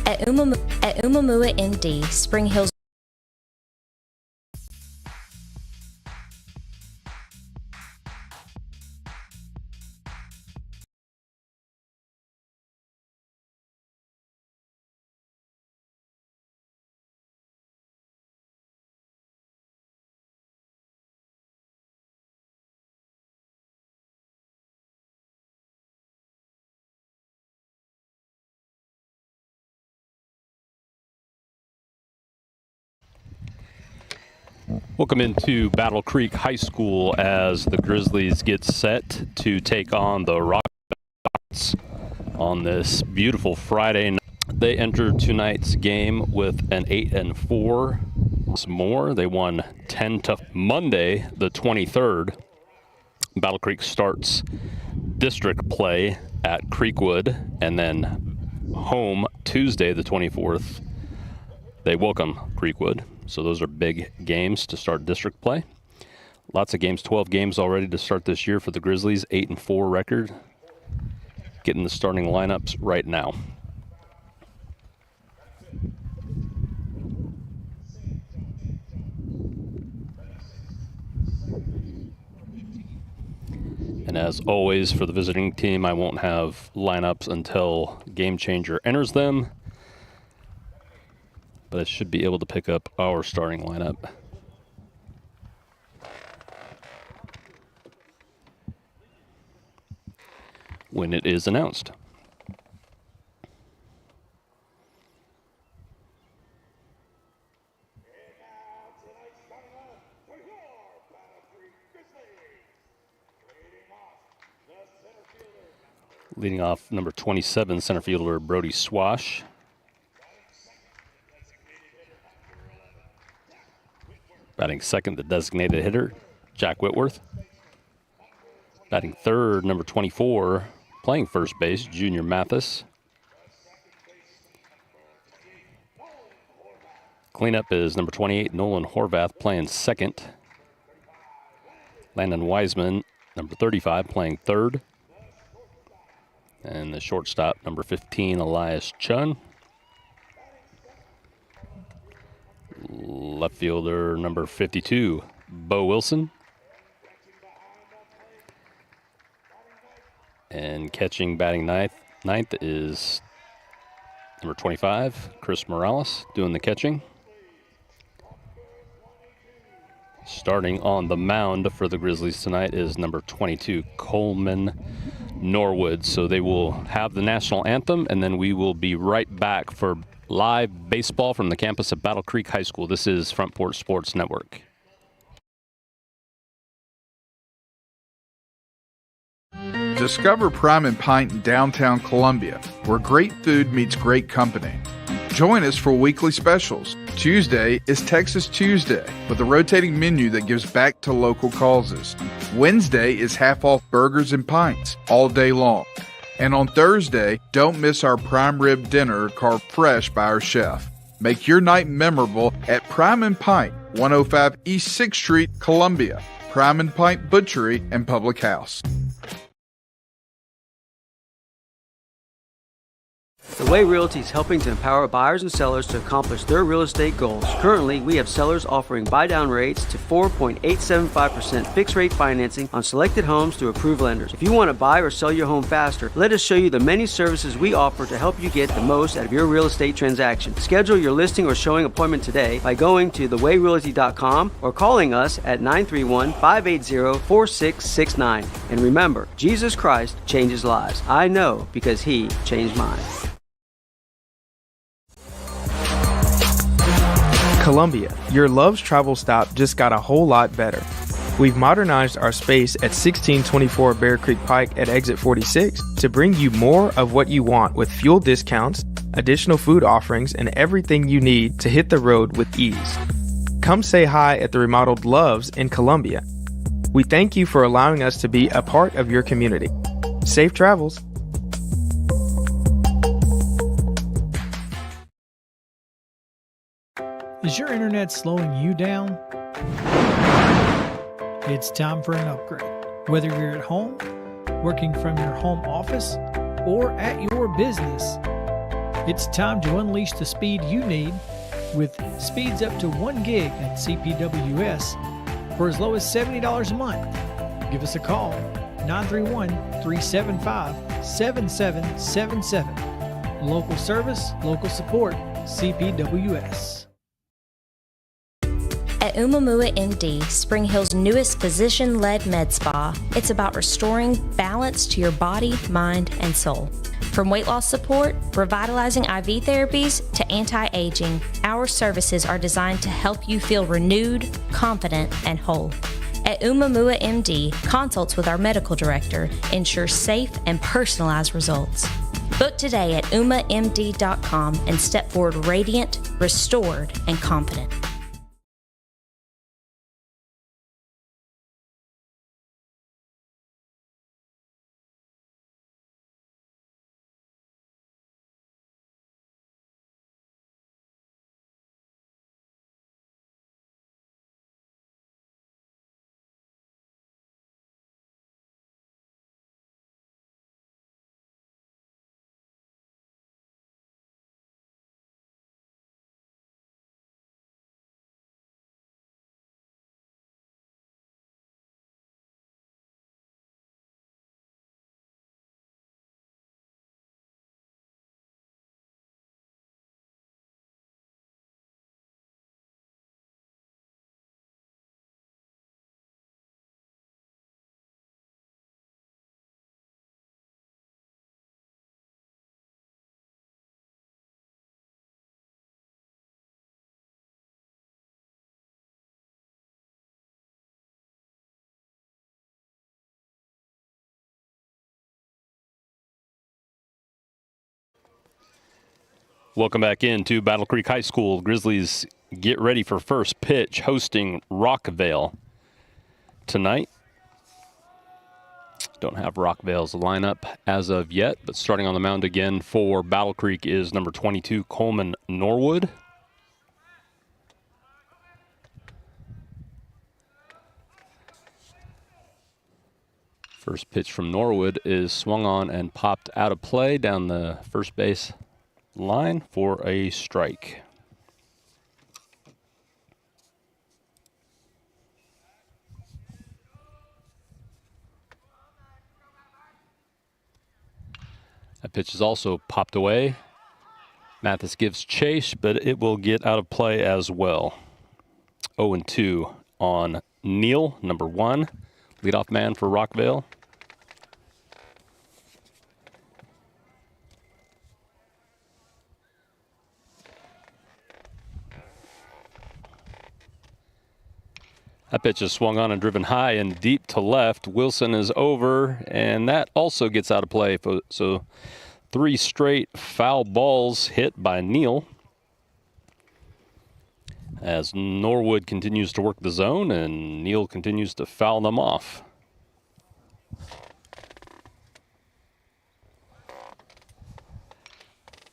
At Umamua MD, Spring Hills. Welcome into Battle Creek High School as the Grizzlies get set to take on the Rockvale on this beautiful Friday night. They entered tonight's game with an 8-4. More, they won 10 to Monday, the 23rd. Battle Creek starts district play at Creekwood, and then home Tuesday, the 24th. They welcome Creekwood. So those are big games to start district play. Lots of games, 12 games already to start this year for the Grizzlies, 8-4 record. Getting the starting lineups right now. And as always for the visiting team, I won't have lineups until Game Changer enters them. But I should be able to pick up our starting lineup. When it is announced. Leading off, number 27, center fielder Brody Swash. Batting second, the designated hitter, Jack Whitworth. Batting third, number 24, playing first base, Junior Mathis. Cleanup is number 28, Nolan Horvath, playing second. Landon Wiseman, number 35, playing third. And the shortstop, number 15, Elias Chun. Left fielder number 52, Bo Wilson. And catching, batting ninth is number 25, Chris Morales, doing the catching. Starting on the mound for the Grizzlies tonight is number 22, Coleman Norwood. So they will have the national anthem, and then we will be right back for live baseball from the campus of Battle Creek High School. This is Front Porch Sports Network. Discover Prime and Pint in downtown Columbia, where great food meets great company. Join us for weekly specials. Tuesday is Texas Tuesday, with a rotating menu that gives back to local causes. Wednesday is half-off burgers and pints all day long. And on Thursday, don't miss our prime rib dinner carved fresh by our chef. Make your night memorable at Prime and Pint, 105 East 6th Street, Columbia. Prime and Pint Butchery and Public House. The Way Realty is helping to empower buyers and sellers to accomplish their real estate goals. Currently, we have sellers offering buy-down rates to 4.875% fixed-rate financing on selected homes through approved lenders. If you want to buy or sell your home faster, let us show you the many services we offer to help you get the most out of your real estate transaction. Schedule your listing or showing appointment today by going to thewayrealty.com or calling us at 931-580-4669. And remember, Jesus Christ changes lives. I know because He changed mine. Columbia, your Love's travel stop just got a whole lot better. We've modernized our space at 1624 Bear Creek Pike at exit 46 to bring you more of what you want with fuel discounts, additional food offerings, and everything you need to hit the road with ease. Come say hi at the remodeled Love's in Columbia. We thank you for allowing us to be a part of your community. Safe travels. Is your internet slowing you down? It's time for an upgrade. Whether you're at home, working from your home office, or at your business, It's time to unleash the speed you need with speeds up to 1 gig at CPWS for as low as $70 a month. Give us a call, 931-375-7777. Local service, local support, CPWS. At Umamua MD, Spring Hill's newest physician-led med spa, it's about restoring balance to your body, mind, and soul. From weight loss support, revitalizing IV therapies, to anti-aging, our services are designed to help you feel renewed, confident, and whole. At Umamua MD, consults with our medical director ensure safe and personalized results. Book today at umamd.com and step forward radiant, restored, and confident. Welcome back into Battle Creek High School. Grizzlies get ready for first pitch, hosting Rockvale tonight. Don't have Rockvale's lineup as of yet, but starting on the mound again for Battle Creek is number 22, Coleman Norwood. First pitch from Norwood is swung on and popped out of play down the first base line for a strike. That pitch is also popped away. Mathis gives chase, but it will get out of play as well. 0-2 on Neal, number 1, leadoff man for Rockvale. That pitch is swung on and driven high and deep to left. Wilson is over, and that also gets out of play. So 3 straight foul balls hit by Neal, as Norwood continues to work the zone and Neal continues to foul them off.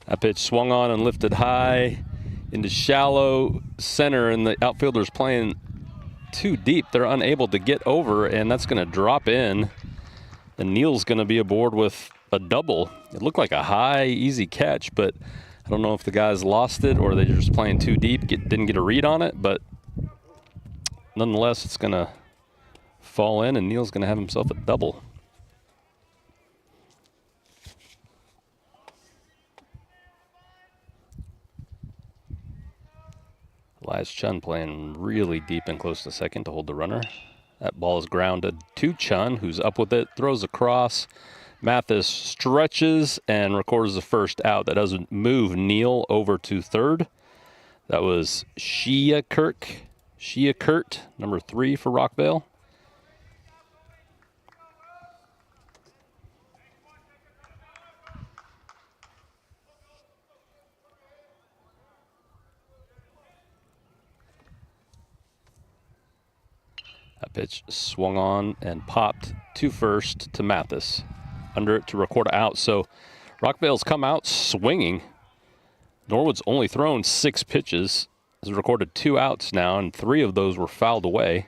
That pitch swung on and lifted high into shallow center, and the outfielder's playing too deep. They're unable to get over, and that's going to drop in. And Neal's going to be aboard with a double. It looked like a high, easy catch, but I don't know if the guys lost it or they're just playing too deep, didn't get a read on it, but nonetheless, it's going to fall in, and Neal's going to have himself a double. Elias Chun playing really deep and close to second to hold the runner. That ball is grounded to Chun, who's up with it, throws across. Mathis stretches and records the first out. That doesn't move Neal over to third. That was Shia Kurt, number 3 for Rockvale. That pitch swung on and popped to first to Mathis. Under it to record out. So Rockvale's come out swinging. Norwood's only thrown 6 pitches. Has recorded 2 outs now, and 3 of those were fouled away.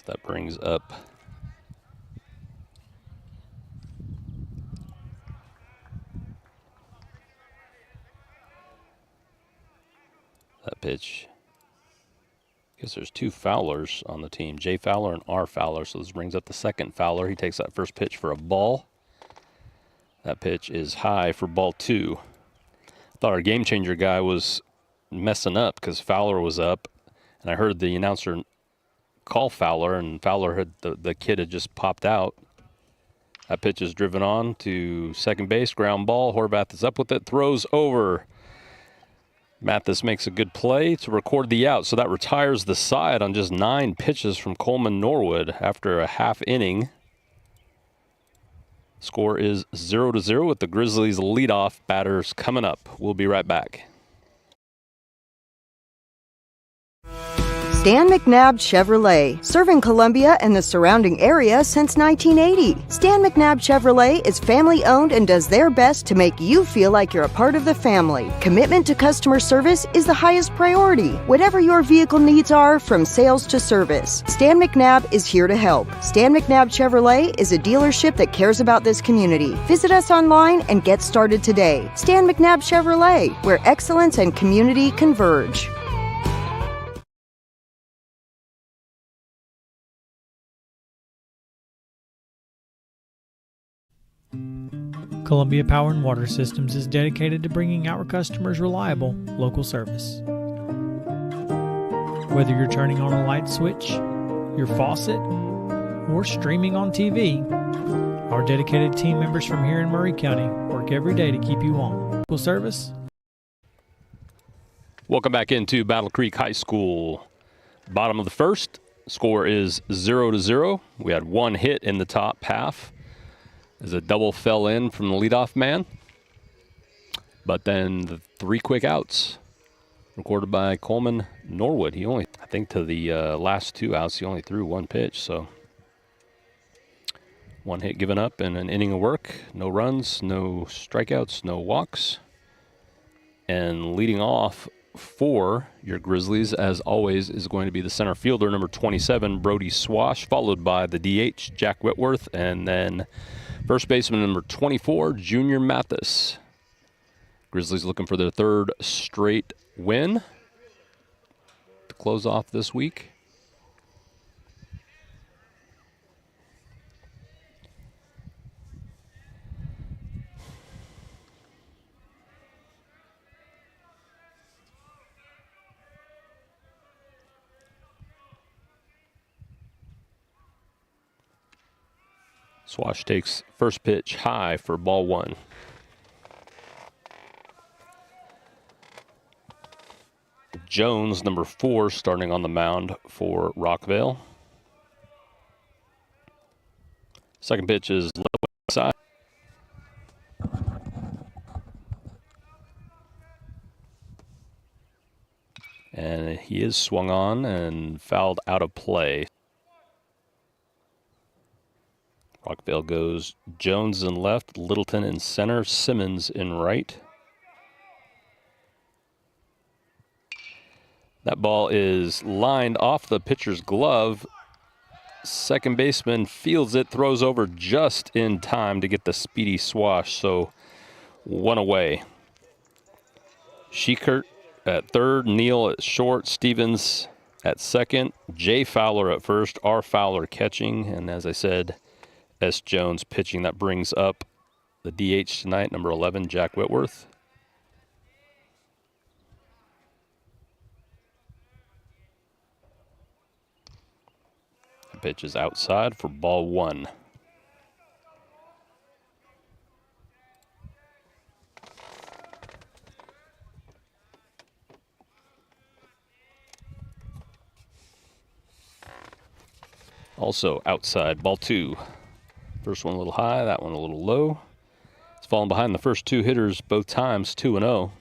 That brings up that pitch. I guess there's two Fowlers on the team, J Fowler and R Fowler. So this brings up the second Fowler. He takes that first pitch for a ball. That pitch is high for ball 2. Thought our game changer guy was messing up because Fowler was up, and I heard the announcer call Fowler, and Fowler had the kid had just popped out. That pitch is driven on to second base, ground ball. Horvath is up with it, throws over. Mathis makes a good play to record the out, so that retires the side on just 9 pitches from Coleman Norwood after a half inning. Score is 0-0 with the Grizzlies leadoff batters coming up. We'll be right back. Stan McNabb Chevrolet, serving Columbia and the surrounding area since 1980. Stan McNabb Chevrolet is family-owned and does their best to make you feel like you're a part of the family. Commitment to customer service is the highest priority. Whatever your vehicle needs are, from sales to service, Stan McNabb is here to help. Stan McNabb Chevrolet is a dealership that cares about this community. Visit us online and get started today. Stan McNabb Chevrolet, where excellence and community converge. Columbia Power and Water Systems is dedicated to bringing our customers reliable, local service. Whether you're turning on a light switch, your faucet, or streaming on TV, our dedicated team members from here in Murray County work every day to keep you on. Local service. Welcome back into Battle Creek High School. Bottom of the first, score is 0-0. We had one hit in the top half as a double fell in from the leadoff man. But then the 3 quick outs recorded by Coleman Norwood. He only, I think to the last 2 outs, he only threw 1 pitch. So 1 hit given up and an inning of work. No runs, no strikeouts, no walks. And leading off for your Grizzlies, as always, is going to be the center fielder, number 27, Brody Swash, followed by the DH, Jack Whitworth, and then first baseman number 24, Junior Mathis. Grizzlies looking for their 3rd straight win to close off this week. Swash takes first pitch high for ball 1. Jones, number 4, starting on the mound for Rockvale. Second pitch is low outside. And he is swung on and fouled out of play. Rockvale goes Jones in left, Littleton in center, Simmons in right. That ball is lined off the pitcher's glove. Second baseman fields it, throws over just in time to get the speedy Swash, so 1 away. Schickert at third, Neal at short, Stevens at second, J Fowler at first, R Fowler catching, and as I said, S. Jones pitching. That brings up the DH tonight, number 11, Jack Whitworth. The pitch is outside for ball 1. Also outside, ball 2. First one a little high, that one a little low. It's fallen behind the first 2 hitters both times, 2-0.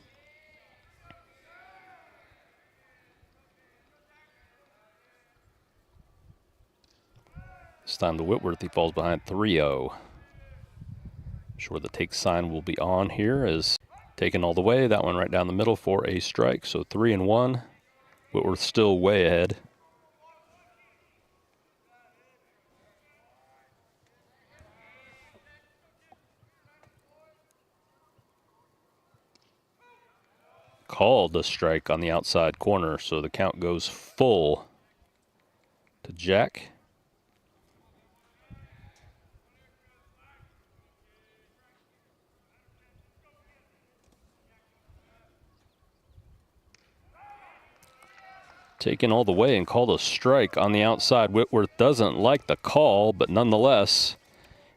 This time to Whitworth, he falls behind 3-0. I'm sure the take sign will be on here as taken all the way. That one right down the middle for a strike, so 3-1. Whitworth still way ahead. called a strike on the outside corner, so the count goes full to Jack. Taken all the way and called a strike on the outside. Whitworth doesn't like the call, but nonetheless,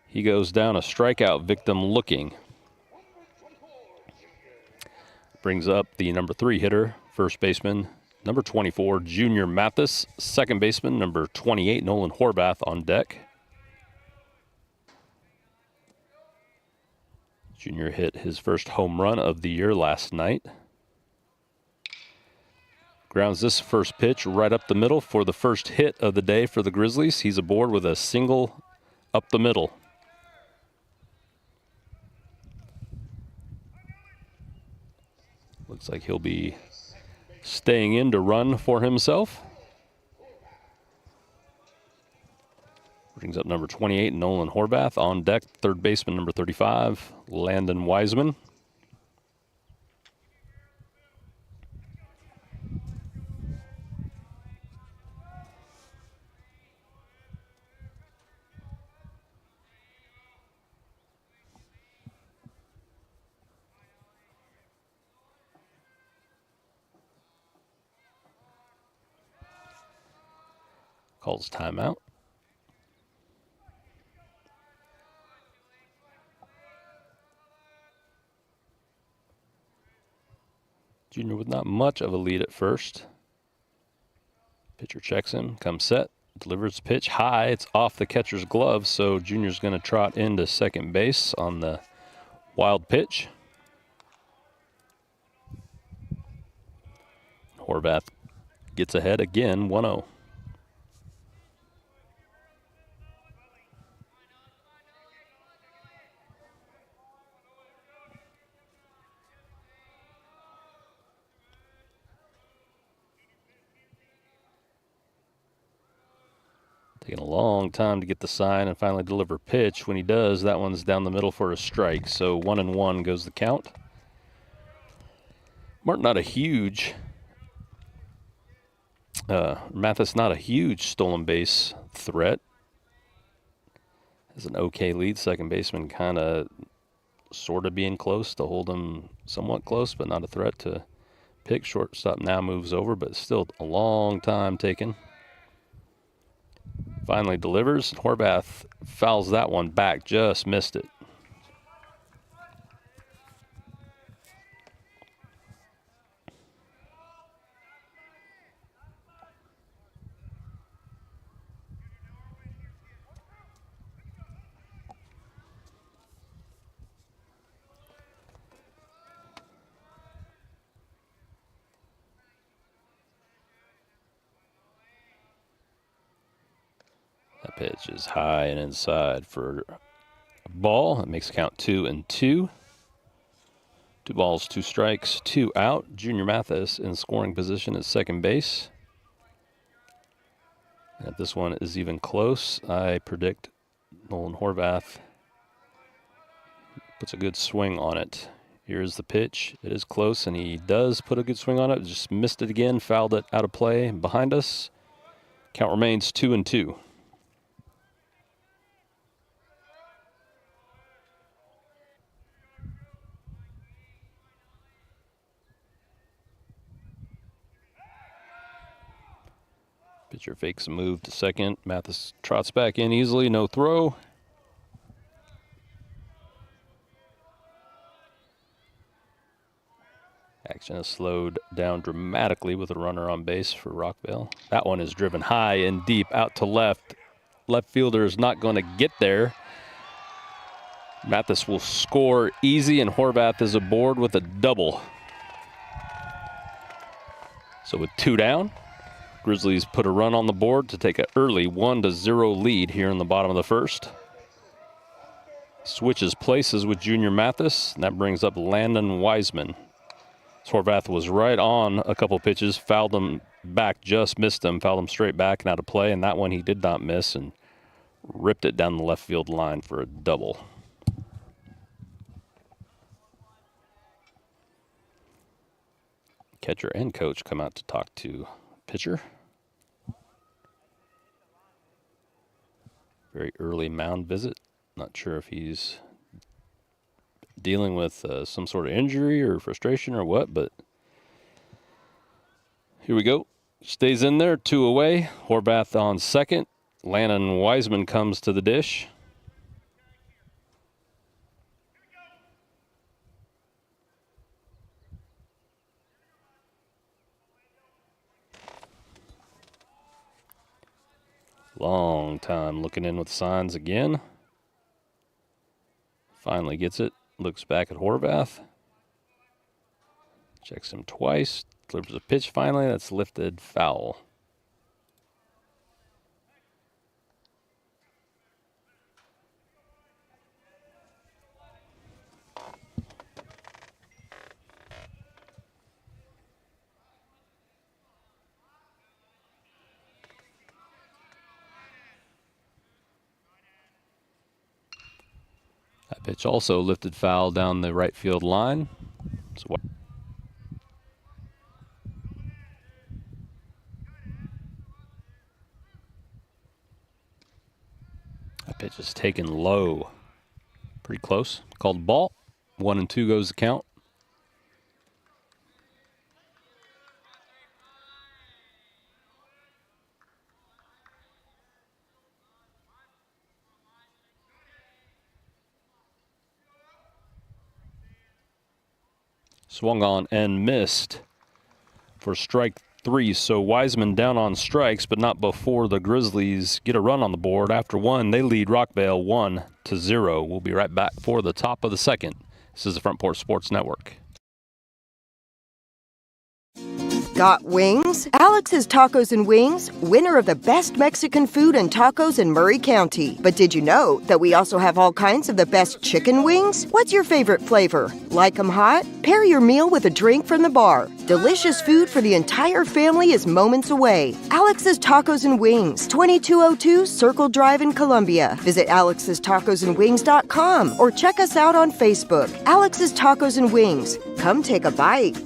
he goes down a strikeout victim looking. Brings up the number 3 hitter, first baseman, number 24, Junior Mathis. Second baseman, number 28, Nolan Horvath on deck. Junior hit his first home run of the year last night. Grounds this first pitch right up the middle for the first hit of the day for the Grizzlies. He's aboard with a single up the middle. Looks like he'll be staying in to run for himself. Brings up number 28, Nolan Horvath. On deck, third baseman, number 35, Landon Wiseman. Calls timeout. Junior with not much of a lead at first. Pitcher checks him, comes set, delivers the pitch high. It's off the catcher's glove, so Junior's going to trot into second base on the wild pitch. Horvath gets ahead again, 1-0. Taking a long time to get the sign and finally deliver pitch. When he does, that one's down the middle for a strike. So 1-1 goes the count. Martin, not a huge, Mathis, not a huge stolen base threat. Has an okay lead. Second baseman kind of sort of being close to hold him somewhat close, but not a threat to pick. Shortstop now moves over, but still a long time taken. Finally delivers. Horvath fouls that one back, just missed it. That pitch is high and inside for a ball. It makes the count 2-2. 2 balls, 2 strikes, 2 out. Junior Mathis in scoring position at second base. And if this one is even close, I predict Nolan Horvath puts a good swing on it. Here's the pitch. It is close, and he does put a good swing on it. Just missed it again, fouled it out of play behind us. Count remains 2-2. Pitcher fakes a move to second. Mathis trots back in easily, no throw. Action is slowed down dramatically with a runner on base for Rockvale. That one is driven high and deep out to left. Left fielder is not going to get there. Mathis will score easy, and Horvath is aboard with a double. So with 2 down, Grizzlies put a run on the board to take an early 1-0 lead here in the bottom of the first. Switches places with Junior Mathis, and that brings up Landon Wiseman. Horvath was right on a couple pitches, fouled him back, just missed him, fouled him straight back and out of play, and that one he did not miss and ripped it down the left field line for a double. Catcher and coach come out to talk to pitcher. Very early mound visit. Not sure if he's dealing with some sort of injury or frustration or what, but here we go. Stays in there, 2 away. Horvath on second. Lannon Wiseman comes to the dish. Long time looking in with signs again. Finally gets it. Looks back at Horvath. Checks him twice. Delivers a pitch finally. That's lifted foul. That pitch also lifted foul down the right field line. So that pitch is taken low. Pretty close. Called ball. 1-2 goes the count. Swung on and missed for strike 3. So Wiseman down on strikes, but not before the Grizzlies get a run on the board. After one, they lead Rockvale 1-0. We'll be right back for the top of the second. This is the Front Porch Sports Network. Got wings? Alex's Tacos and Wings, winner of the best Mexican food and tacos in Murray County. But did you know that we also have all kinds of the best chicken wings? What's your favorite flavor? Like 'em hot? Pair your meal with a drink from the bar. Delicious food for the entire family is moments away. Alex's Tacos and Wings, 2202 Circle Drive in Columbia. Visit alexstacosandwings.com or check us out on Facebook. Alex's Tacos and Wings. Come take a bite.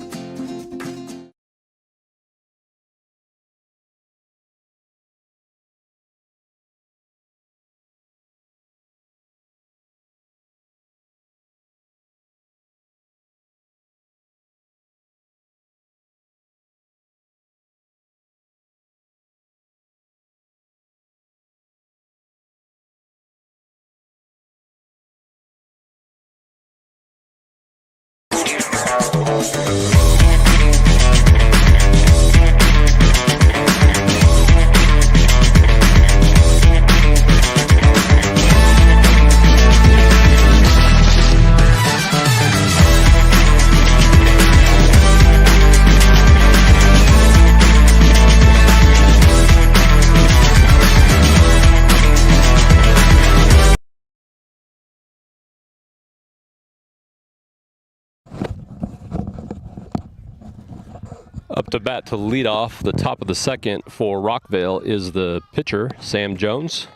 Up to bat to lead off the top of the second for Rockvale is the pitcher, Sam Jones.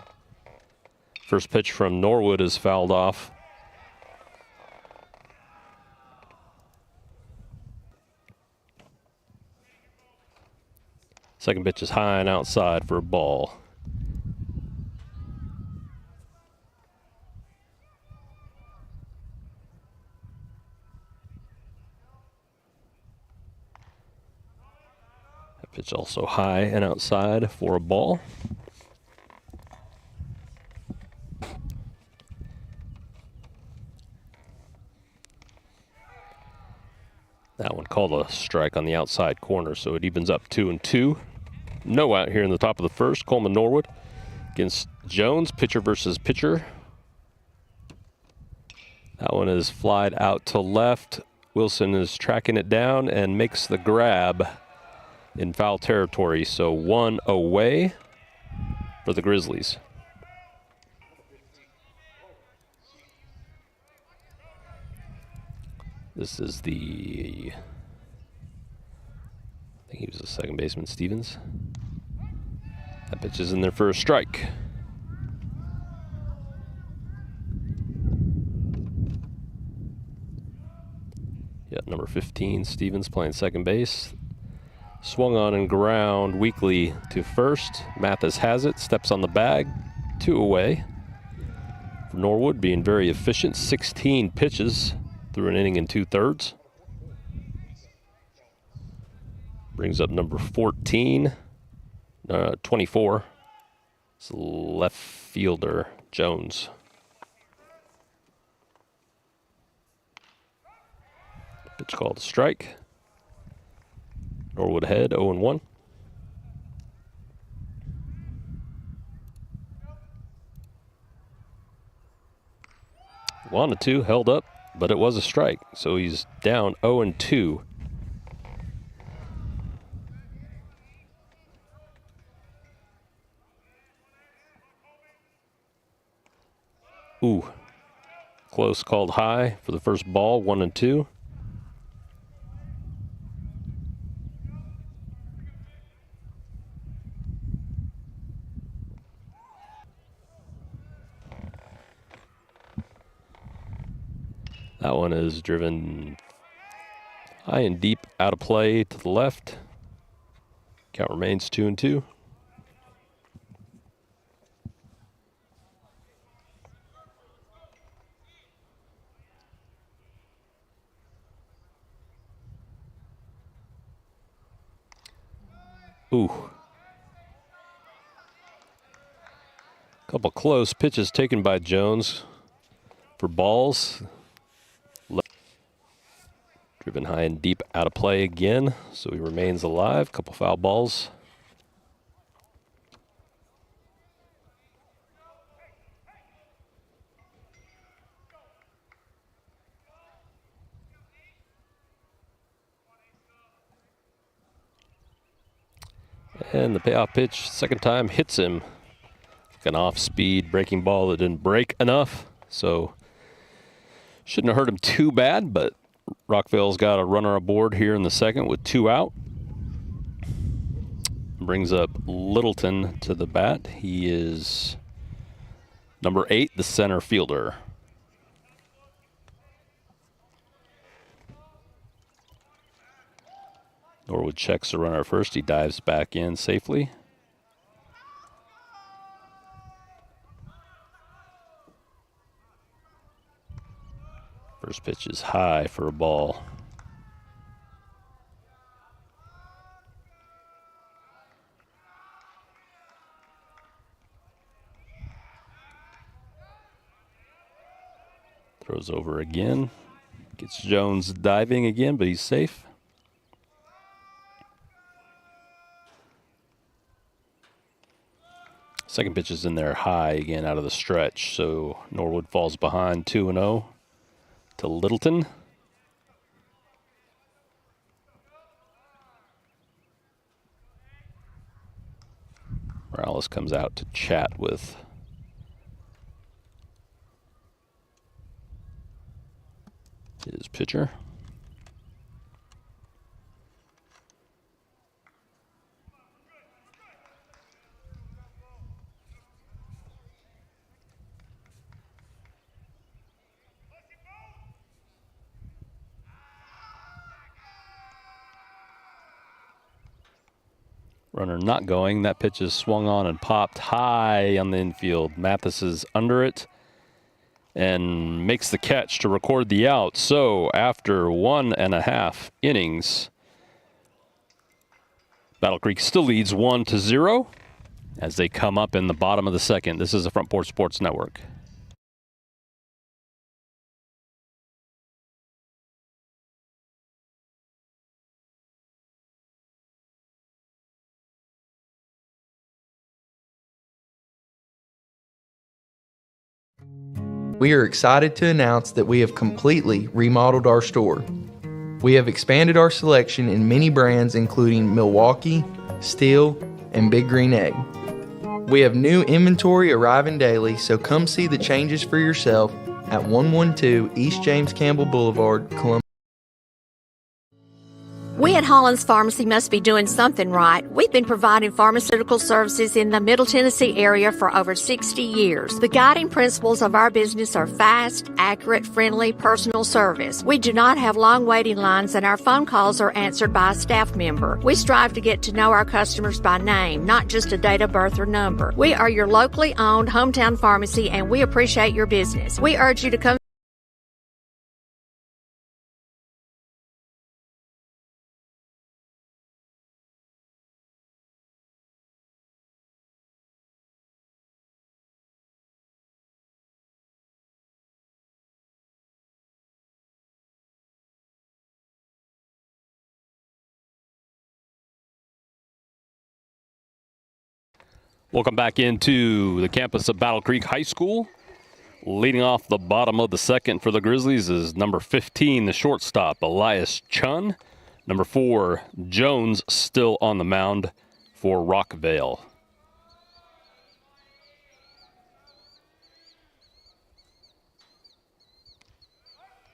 First pitch from Norwood is fouled off. Second pitch is high and outside for a ball. Pitch also high and outside for a ball. That one called a strike on the outside corner, so it evens up 2-2. No out here in the top of the first. Coleman Norwood against Jones, pitcher versus pitcher. That one is flied out to left. Wilson is tracking it down and makes the grab in foul territory, so 1 away for the Grizzlies. This is the, I think he was the second baseman, Stevens. That pitch is in there for a strike. Got number 15, Stevens, playing second base. Swung on and ground weakly to first. Mathis has it, steps on the bag, 2 away. For Norwood, being very efficient, 16 pitches through an inning and 2/3. Brings up number 14, 24. It's left fielder, Jones. Pitch called a strike. Norwood ahead, 0-1. Wanted to, held up, but it was a strike. So he's down 0-2. Ooh, close, called high for the first ball, 1-2. That one is driven high and deep, out of play to the left. Count remains 2-2. Ooh. Couple close pitches taken by Jones for balls. Driven high and deep, out of play again, so he remains alive. Couple foul balls. And the payoff pitch, second time, hits him. Like an off-speed breaking ball that didn't break enough, so shouldn't have hurt him too bad, but Rockvale's got a runner aboard here in the second with 2 out. Brings up Littleton to the bat. He is number 8, the center fielder. Norwood checks the runner first. He dives back in safely. First pitch is high for a ball. Throws over again. Gets Jones diving again, but he's safe. Second pitch is in there high again out of the stretch, so Norwood falls behind 2-0 to Littleton. Morales comes out to chat with his pitcher. Runner not going. That pitch is swung on and popped high on the infield. Mathis is under it and makes the catch to record the out. So after 1.5 innings, Battle Creek still leads 1-0 as they come up in the bottom of the second. This is the Front Porch Sports Network. We are excited to announce that we have completely remodeled our store. We have expanded our selection in many brands including Milwaukee, Steel, and Big Green Egg. We have new inventory arriving daily, so come see the changes for yourself at 112 East James Campbell Boulevard, Columbia. We at Hollins Pharmacy must be doing something right. We've been providing pharmaceutical services in the Middle Tennessee area for over 60 years. The guiding principles of our business are fast, accurate, friendly, personal service. We do not have long waiting lines, and our phone calls are answered by a staff member. We strive to get to know our customers by name, not just a date of birth or number. We are your locally owned hometown pharmacy, and we appreciate your business. We urge you to come. Welcome back into the campus of Battle Creek High School. Leading off the bottom of the second for the Grizzlies is number 15, the shortstop, Elias Chun. Number 4, Jones, still on the mound for Rockvale.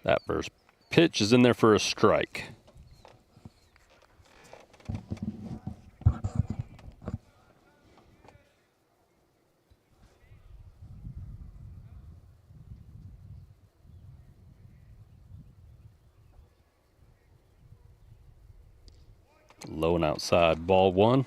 That first pitch is in there for a strike. Low and outside, ball 1.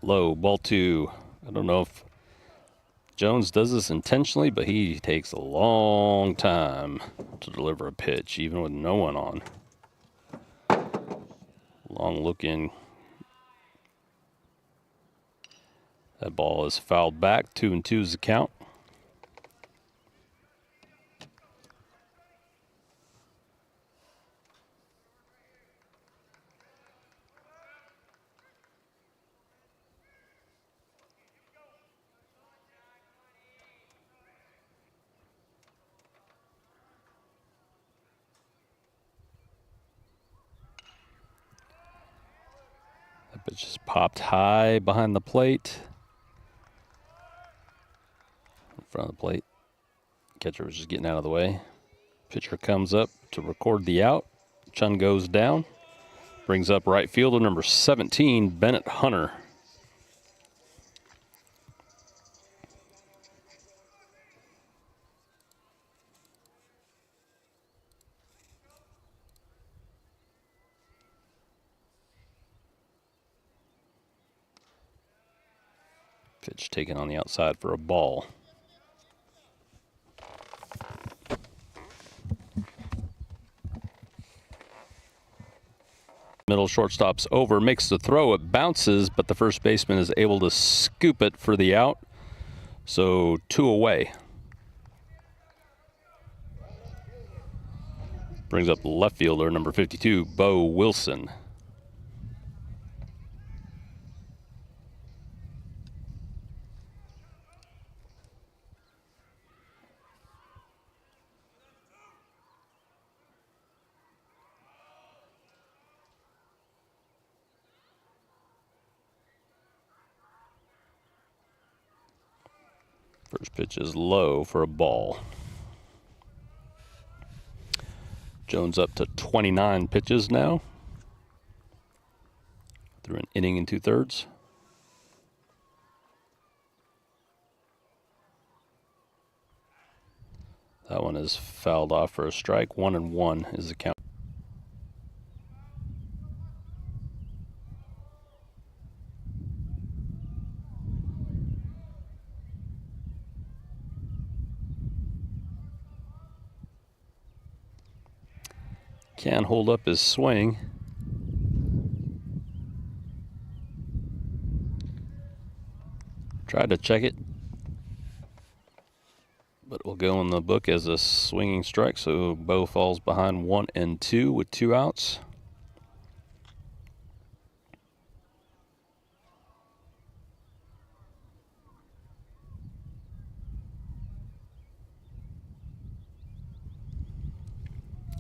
Low, ball 2. I don't know if Jones does this intentionally, but he takes a long time to deliver a pitch, even with no one on. Long look in. That ball is fouled back. 2-2 is the count. That pitch just popped high behind the plate. In front of the plate. Catcher was just getting out of the way. Pitcher comes up to record the out. Chun goes down. Brings up right fielder number 17, Bennett Hunter. Pitch taken on the outside for a ball. Middle shortstop's over, makes the throw, it bounces, but the first baseman is able to scoop it for the out. So 2 away. Brings up left fielder number 52, Bo Wilson. First pitch is low for a ball. Jones up to 29 pitches now. Through an inning and 2/3. That one is fouled off for a strike. 1-1 is the count. Can hold up his swing. Tried to check it, but it will go in the book as a swinging strike. So Bo falls behind 1-2 with 2 outs.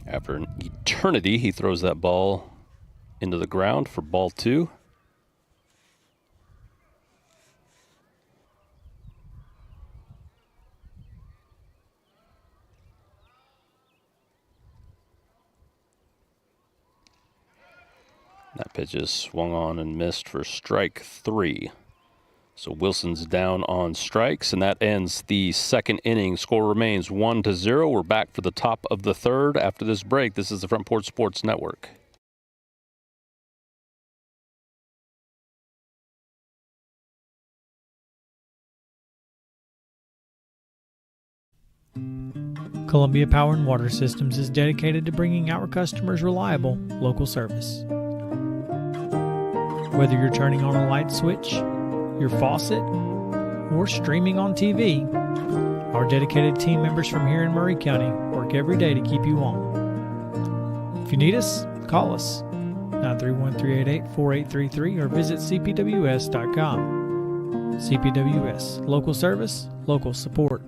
After an eternity, he throws that ball into the ground for ball 2. That pitch is swung on and missed for strike 3. So Wilson's down on strikes, and that ends the second inning. Score remains 1-0. We're back for the top of the third after this break. This is the Front Porch Sports Network. Columbia Power and Water Systems is dedicated to bringing our customers reliable, local service. Whether you're turning on a light switch, your faucet, or streaming on TV, our dedicated team members from here in Murray County work every day to keep you on. If you need us, call us 931-388-4833 or visit cpws.com. CPWS, local service, local support.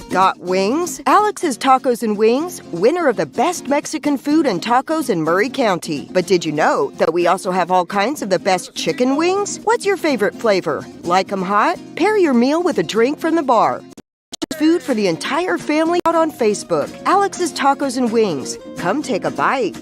Got wings? Alex's Tacos and Wings, winner of the best Mexican food and tacos in Murray County. But did you know that we also have all kinds of the best chicken wings? What's your favorite flavor? Like 'em hot? Pair your meal with a drink from the bar. Food for the entire family out on Facebook. Alex's Tacos and Wings. Come take a bite.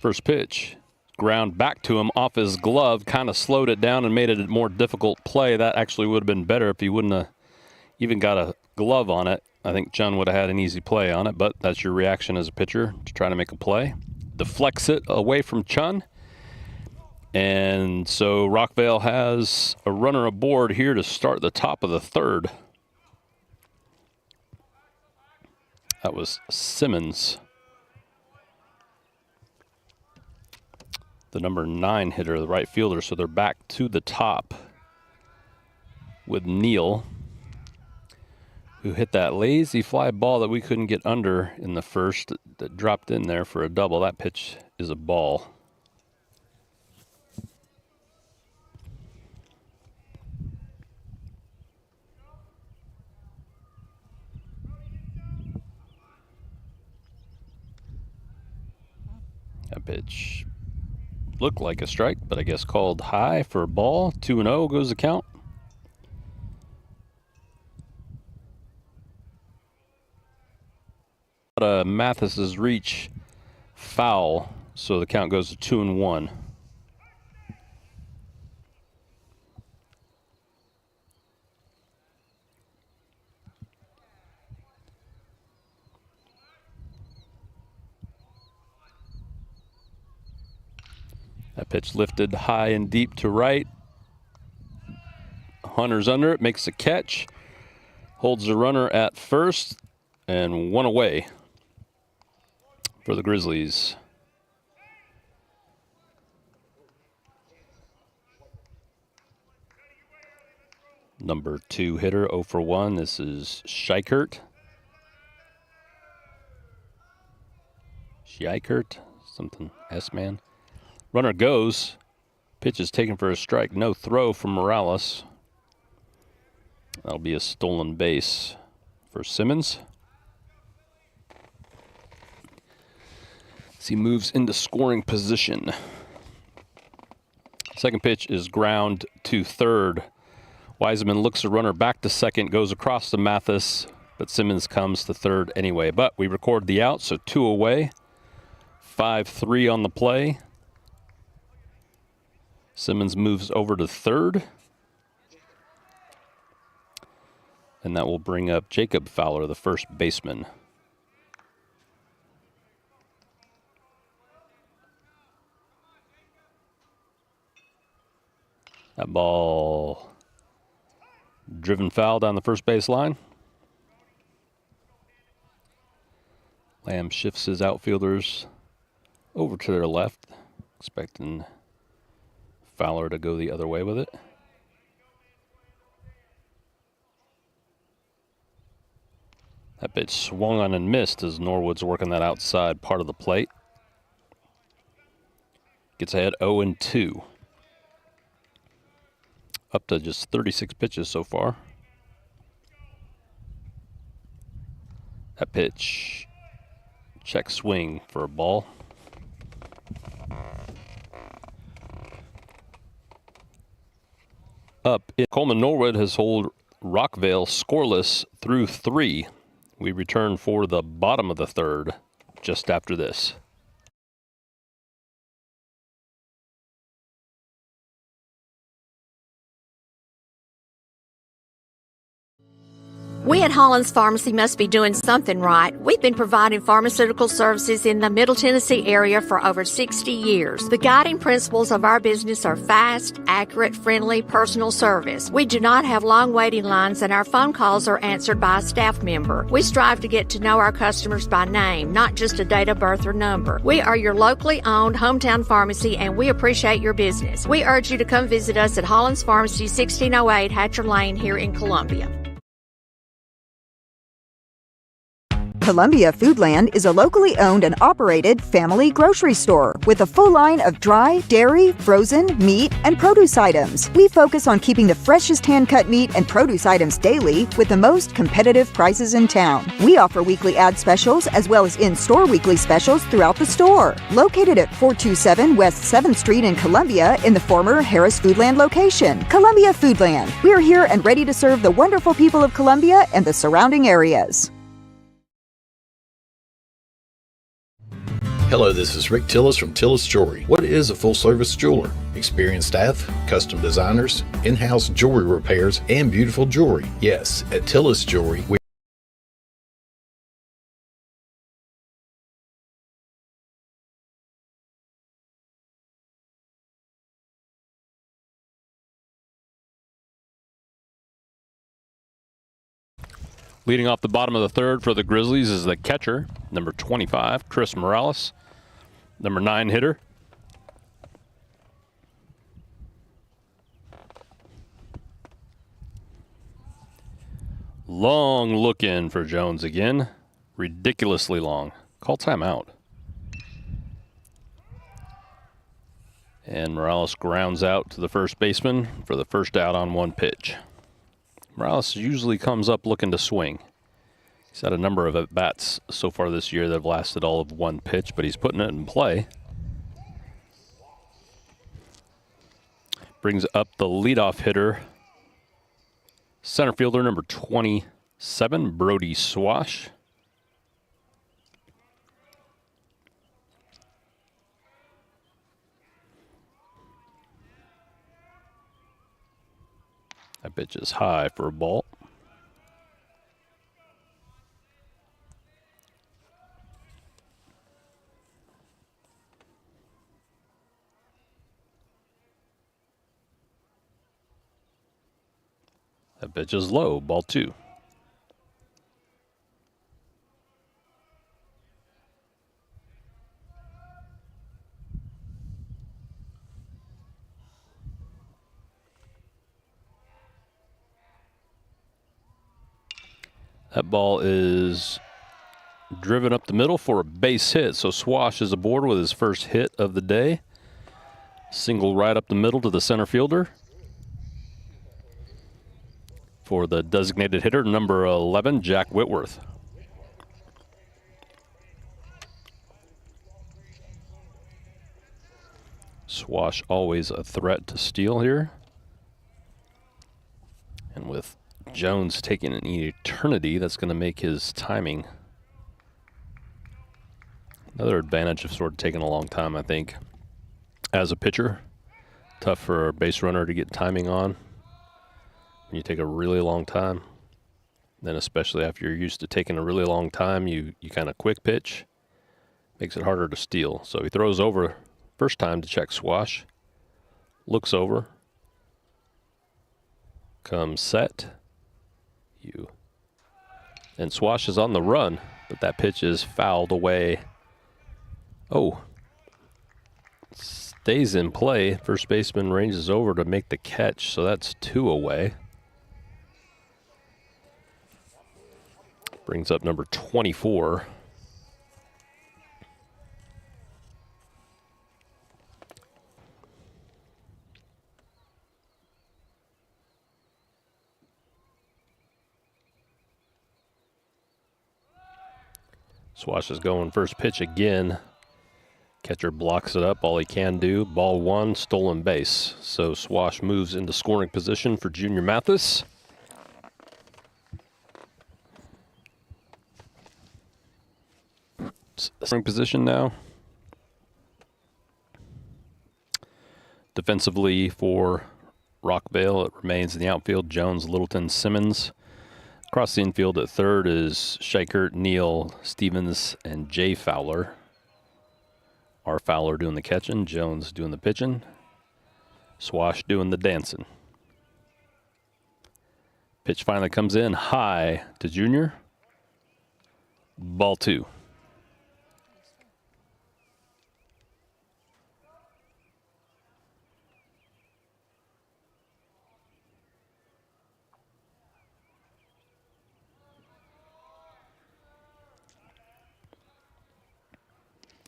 First pitch, ground back to him off his glove, kind of slowed it down and made it a more difficult play. That actually would have been better if he wouldn't have even got a glove on it. I think Chun would have had an easy play on it, but that's your reaction as a pitcher to try to make a play. Deflects it away from Chun. And so Rockvale has a runner aboard here to start the top of the third. That was Simmons, the number 9 hitter, the right fielder. So they're back to the top with Neal, who hit that lazy fly ball that we couldn't get under in the first, that dropped in there for a double. That pitch is a ball. That pitch looked like a strike, but I guess called high for a ball. 2-0 goes the count. Mathis's reach foul, so the count goes to 2-1. That pitch lifted high and deep to right. Hunter's under it, makes the catch, holds the runner at first, and 1 away for the Grizzlies. Number 2 hitter, 0 for 1. This is Scheichert. Something S-man. Runner goes. Pitch is taken for a strike. No throw from Morales. That'll be a stolen base for Simmons. As he moves into scoring position. Second pitch is ground to third. Wiseman looks the runner back to second, goes across to Mathis, but Simmons comes to third anyway. But we record the out, so 2 away. 5-3 on the play. Simmons moves over to third. And that will bring up Jacob Fowler, the first baseman. That ball driven foul down the first base line. Lamb shifts his outfielders over to their left, expecting Fowler to go the other way with it. That pitch swung on and missed as Norwood's working that outside part of the plate. Gets ahead 0-2. Up to just 36 pitches so far. That pitch, check swing for a ball. Up, Coleman Norwood has held Rockvale scoreless through 3. We return for the bottom of the third just after this. We at Holland's Pharmacy must be doing something right. We've been providing pharmaceutical services in the Middle Tennessee area for over 60 years. The guiding principles of our business are fast, accurate, friendly, personal service. We do not have long waiting lines, and our phone calls are answered by a staff member. We strive to get to know our customers by name, not just a date of birth or number. We are your locally owned hometown pharmacy, and we appreciate your business. We urge you to come visit us at Holland's Pharmacy, 1608 Hatcher Lane here in Columbia. Columbia Foodland is a locally owned and operated family grocery store with a full line of dry, dairy, frozen, meat, and produce items. We focus on keeping the freshest hand-cut meat and produce items daily with the most competitive prices in town. We offer weekly ad specials as well as in-store weekly specials throughout the store. Located at 427 West 7th Street in Columbia in the former Harris Foodland location. Columbia Foodland. We are here and ready to serve the wonderful people of Columbia and the surrounding areas. Hello, this is Rick Tillis from Tillis Jewelry. What is a full-service jeweler? Experienced staff, custom designers, in-house jewelry repairs, and beautiful jewelry. Yes, at Tillis Jewelry, we Leading off the bottom of the third for the Grizzlies is the catcher, number 25, Chris Morales. Number 9 hitter, long look in for Jones again. Ridiculously long. Call timeout. And Morales grounds out to the first baseman for the first out on 1 pitch. Morales usually comes up looking to swing. He's had a number of at-bats so far this year that have lasted all of 1 pitch, but he's putting it in play. Brings up the leadoff hitter, center fielder number 27, Brody Swash. That pitch is high for a ball. That pitch is low, ball 2. That ball is driven up the middle for a base hit. So Swash is aboard with his first hit of the day. Single right up the middle to the center fielder. For the designated hitter, number 11, Jack Whitworth. Swash always a threat to steal here. And with Jones taking an eternity, that's going to make his timing another advantage of sort of taking a long time, I think. As a pitcher, tough for a base runner to get timing on when you take a really long time. Then especially after you're used to taking a really long time, you kind of quick pitch. Makes it harder to steal. So he throws over first time to check Swash. Looks over. Comes set. And Swash is on the run, but that pitch is fouled away. Oh. Stays in play. First baseman ranges over to make the catch, so that's 2 away. Brings up number 24. Swash is going first pitch again. Catcher blocks it up all he can do. Ball one, stolen base. So Swash moves into scoring position for Junior Mathis. Scoring position now. Defensively for Rockvale, it remains in the outfield, Jones, Littleton, Simmons. Across the infield at third is Shakert, Neal, Stevens, and Jay Fowler. R. Fowler doing the catching, Jones doing the pitching, Swash doing the dancing. Pitch finally comes in high to Junior. Ball two.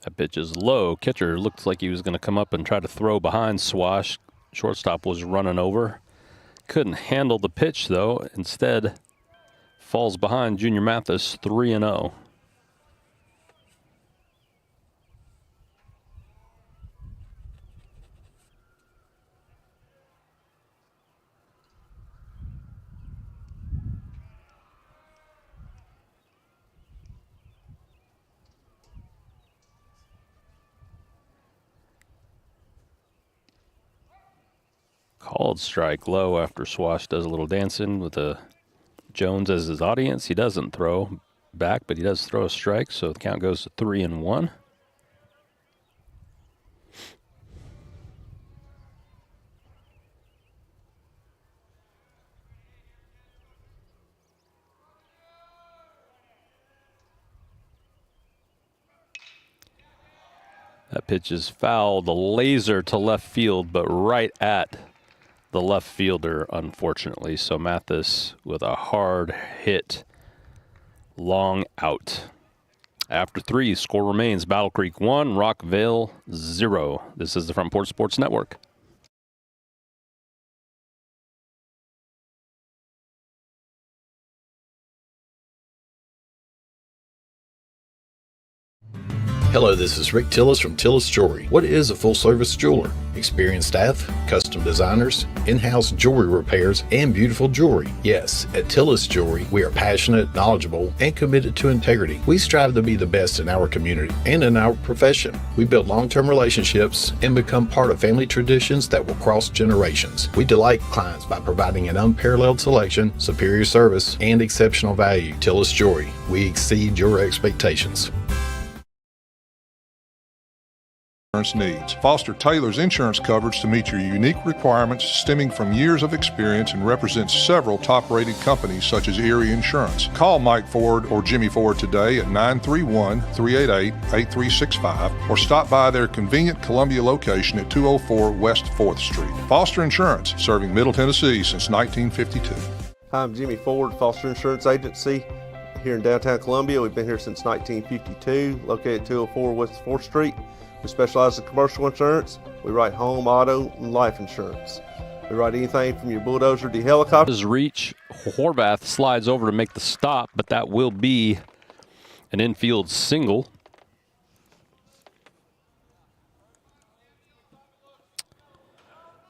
That pitch is low. Catcher looked like he was going to come up and try to throw behind Swash. Shortstop was running over. Couldn't handle the pitch, though. Instead, falls behind Junior Mathis 3-0. Called strike low after Swash does a little dancing with Jones as his audience. He doesn't throw back, but he does throw a strike, so the count goes to 3-1. That pitch is fouled, a laser to left field, but right at the left fielder, unfortunately. So Mathis with a hard hit, long out. After three, score remains Battle Creek 1, Rockvale 0. This is the Front Porch Sports Network. Hello, this is Rick Tillis from Tillis Jewelry. What is a full-service jeweler? Experienced staff, custom designers, in-house jewelry repairs, and beautiful jewelry. Yes, at Tillis Jewelry, we are passionate, knowledgeable, and committed to integrity. We strive to be the best in our community and in our profession. We build long-term relationships and become part of family traditions that will cross generations. We delight clients by providing an unparalleled selection, superior service, and exceptional value. Tillis Jewelry, we exceed your expectations. Needs. Foster tailors insurance coverage to meet your unique requirements stemming from years of experience and represents several top-rated companies such as Erie Insurance. Call Mike Ford or Jimmy Ford today at 931-388-8365 or stop by their convenient Columbia location at 204 West 4th Street. Foster Insurance, serving Middle Tennessee since 1952. Hi, I'm Jimmy Ford, Foster Insurance Agency here in downtown Columbia. We've been here since 1952, located at 204 West 4th Street. We specialize in commercial insurance. We write home, auto, and life insurance. We write anything from your bulldozer to your helicopter. His reach, Horvath slides over to make the stop, but that will be an infield single.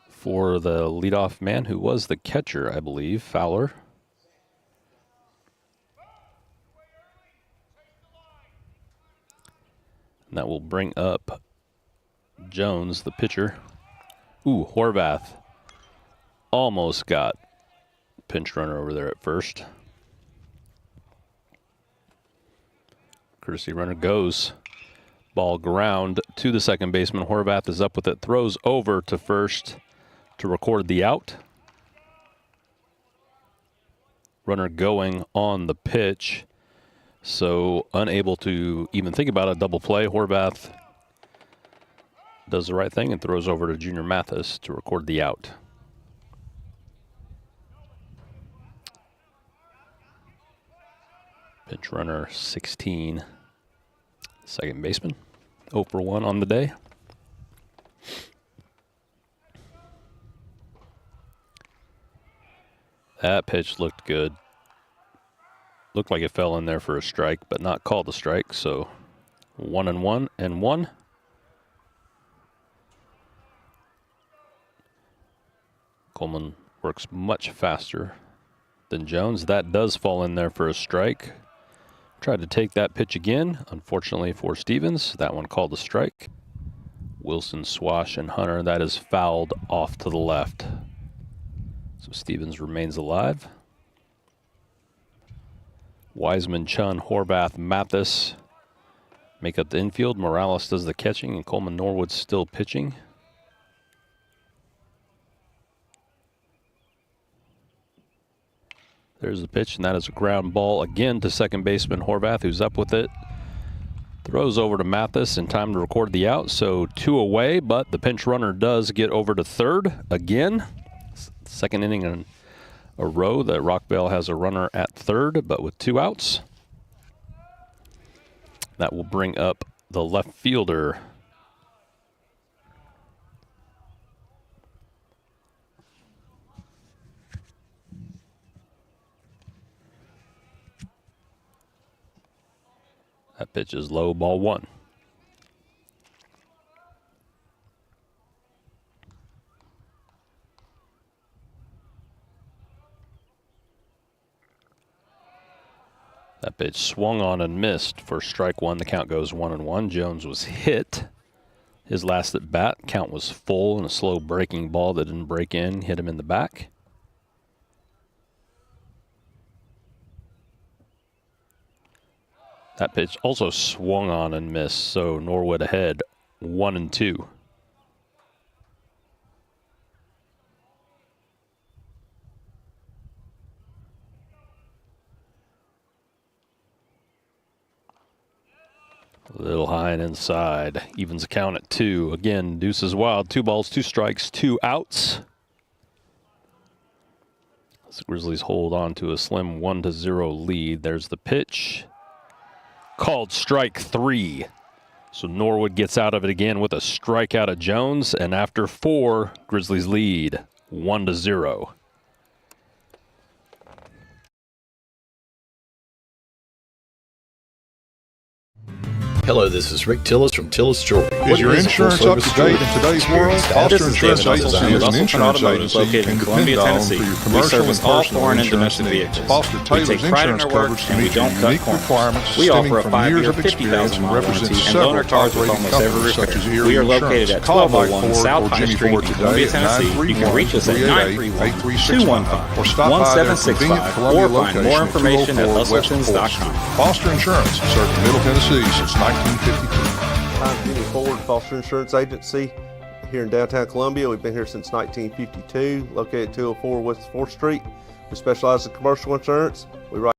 For the leadoff man who was the catcher, I believe, Fowler. And that will bring up Jones, the pitcher. Ooh, Horvath almost got pinch runner over there at first. Courtesy runner goes. Ball ground to the second baseman. Horvath is up with it, throws over to first to record the out. Runner going on the pitch. So unable to even think about a double play. Horvath does the right thing and throws over to Junior Mathis to record the out. Pinch runner 16. Second baseman. 0 for 1 on the day. That pitch looked good. Looked like it fell in there for a strike, but not called a strike, so 1-1. Coleman works much faster than Jones. That does fall in there for a strike. Tried to take that pitch again, unfortunately for Stevens. That one called a strike. Wilson, Swash, and Hunter, that is fouled off to the left. So Stevens remains alive. Wiseman, Chun, Horvath, Mathis make up the infield. Morales does the catching, and Coleman Norwood still pitching. There's the pitch, and that is a ground ball again to second baseman Horvath, who's up with it. Throws over to Mathis in time to record the out, so 2 away, but the pinch runner does get over to third again. Second inning in a row that Rockvale has a runner at third, but with 2 outs. That will bring up the left fielder. That pitch is low, ball 1. That pitch swung on and missed for strike 1. The count goes 1-1. Jones was hit. His last at bat, count was full, and a slow breaking ball that didn't break in hit him in the back. That pitch also swung on and missed, so Norwood ahead 1-2. A little high and inside. Evens the count at 2. Again, deuces wild. 2 balls, 2 strikes, 2 outs. As the Grizzlies hold on to a slim 1-0 lead. There's the pitch. Called strike 3. So Norwood gets out of it again with a strikeout of Jones. And after 4, Grizzlies lead 1-0. Hello, this is Rick Tillis from Tillis Jewelry. Is your insurance up to date in today's world? Foster Insurance Agency is an insurance agency you can depend on for your commercial and personal insurance needs. Foster tailors insurance coverage to meet your unique requirements stemming from years of experience and represents several top-rated companies such as Erie Insurance. Call Mike Ford or Jimmy Ford today at 931-388-8365 or stop by their convenient Columbia location at 204 West 4th Street. Foster Insurance, serving Middle Tennessee since 1952. I'm Jimmy Ford, Foster Insurance Agency here in downtown Columbia. We've been here since 1952, located at 204 West 4th Street. We specialize in commercial insurance. We write.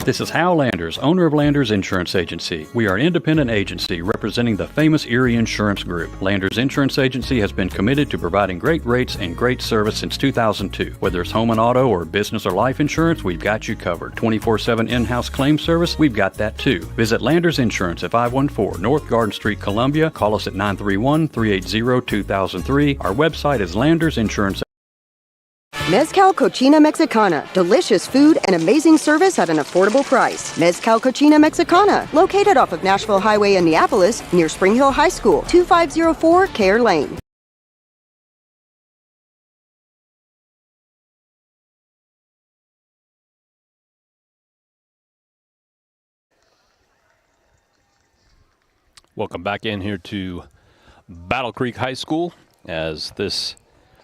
This is Hal Landers, owner of Landers Insurance Agency. We are an independent agency representing the famous Erie Insurance Group. Landers Insurance Agency has been committed to providing great rates and great service since 2002. Whether it's home and auto or business or life insurance, we've got you covered. 24/7 in-house claim service, we've got that too. Visit Landers Insurance at 514 North Garden Street, Columbia. Call us at 931-380-2003. Our website is Landers Insurance. Mezcal Cochina Mexicana. Delicious food and amazing service at an affordable price. Mezcal Cochina Mexicana. Located off of Nashville Highway in Neapolis, near Spring Hill High School, 2504 Care Lane. Welcome back in here to Battle Creek High School, as this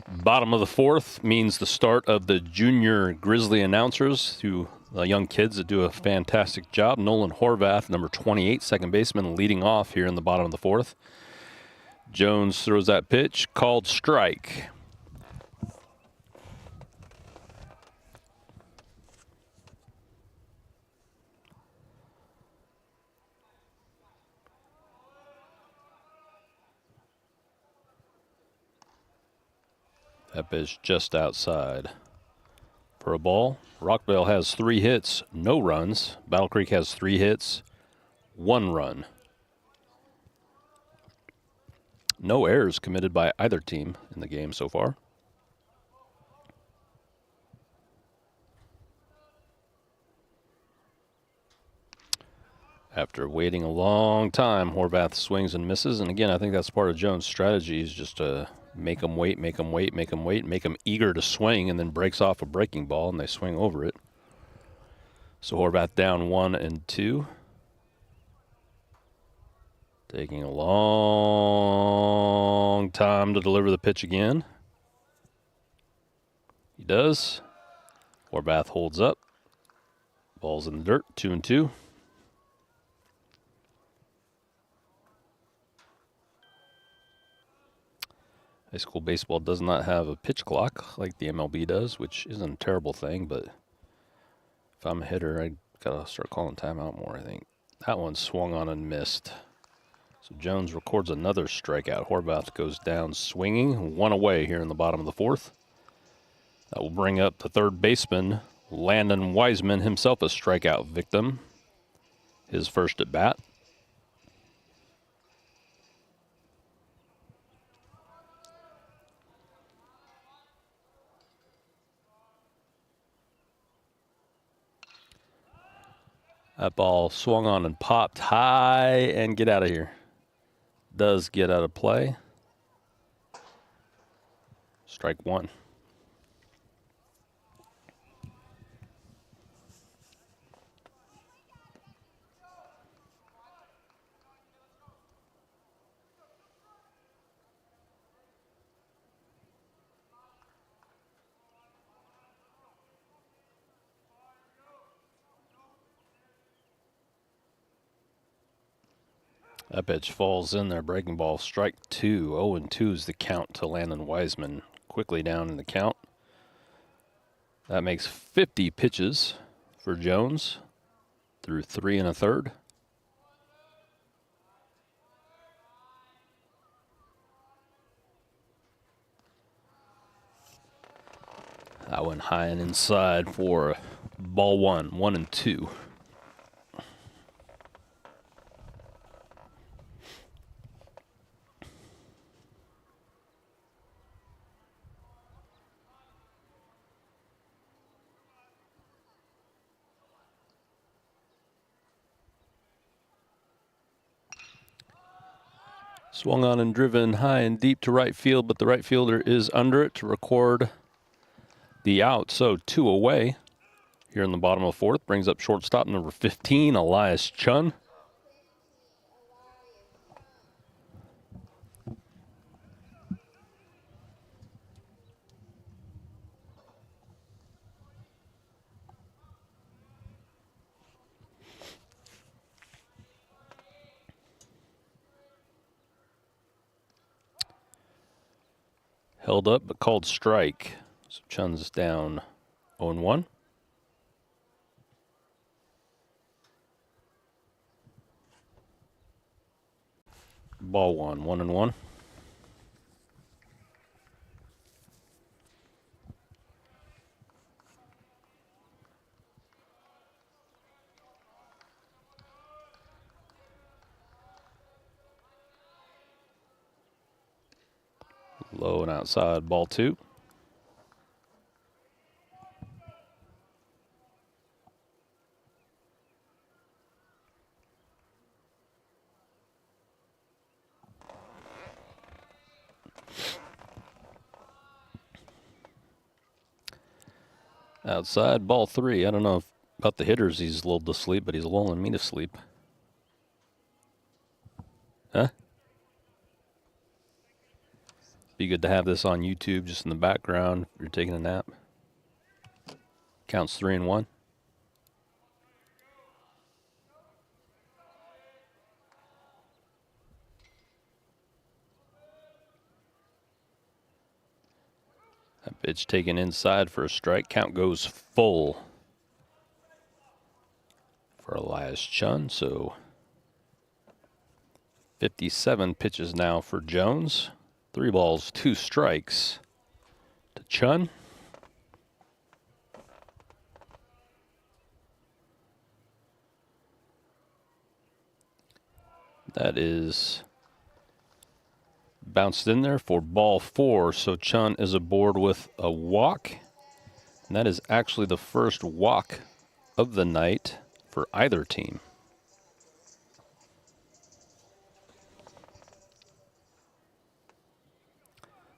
bottom of the 4th means the start of the junior Grizzly announcers, who young kids that do a fantastic job. Nolan Horvath, number 28, second baseman, leading off here in the bottom of the 4th. Jones throws that pitch, called strike. That pitch just outside for a ball. Rockvale has 3 hits, no runs. Battle Creek has 3 hits, 1 run. No errors committed by either team in the game so far. After waiting a long time, Horvath swings and misses. And again, I think that's part of Jones' strategy, is just to make them wait, make them wait, make them wait, make them eager to swing, and then breaks off a breaking ball, and they swing over it. So Horvath down 1-2. Taking a long time to deliver the pitch again. He does. Horvath holds up. Ball's in the dirt, 2-2. High school baseball does not have a pitch clock like the MLB does, which isn't a terrible thing, but if I'm a hitter, I gotta start calling timeout more, I think. That one swung on and missed. So Jones records another strikeout. Horvath goes down swinging, 1 away here in the bottom of the 4th. That will bring up the third baseman, Landon Wiseman, himself a strikeout victim. His first at bat. That ball swung on and popped high and get out of here. Does get out of play. Strike 1. That pitch falls in there, breaking ball, strike 2. 0-2 is the count to Landon Wiseman. Quickly down in the count. That makes 50 pitches for Jones through 3 1/3. That went high and inside for ball 1, 1-2. Swung on and driven high and deep to right field, but the right fielder is under it to record the out. So 2 away here in the bottom of the 4th. Brings up shortstop number 15, Elias Chun. Held up, but called strike. So Chun's down 0-1. Ball 1, 1-1. Low and outside, ball 2. Outside, ball 3. I don't know about the hitters. He's lulled to sleep, but he's lulling me to sleep. Huh? Be good to have this on YouTube just in the background if you're taking a nap. Counts 3-1. That pitch taken inside for a strike. Count goes full for Elias Chun. So 57 pitches now for Jones. 3 balls, 2 strikes to Chun. That is bounced in there for ball 4. So Chun is aboard with a walk. And that is actually the first walk of the night for either team.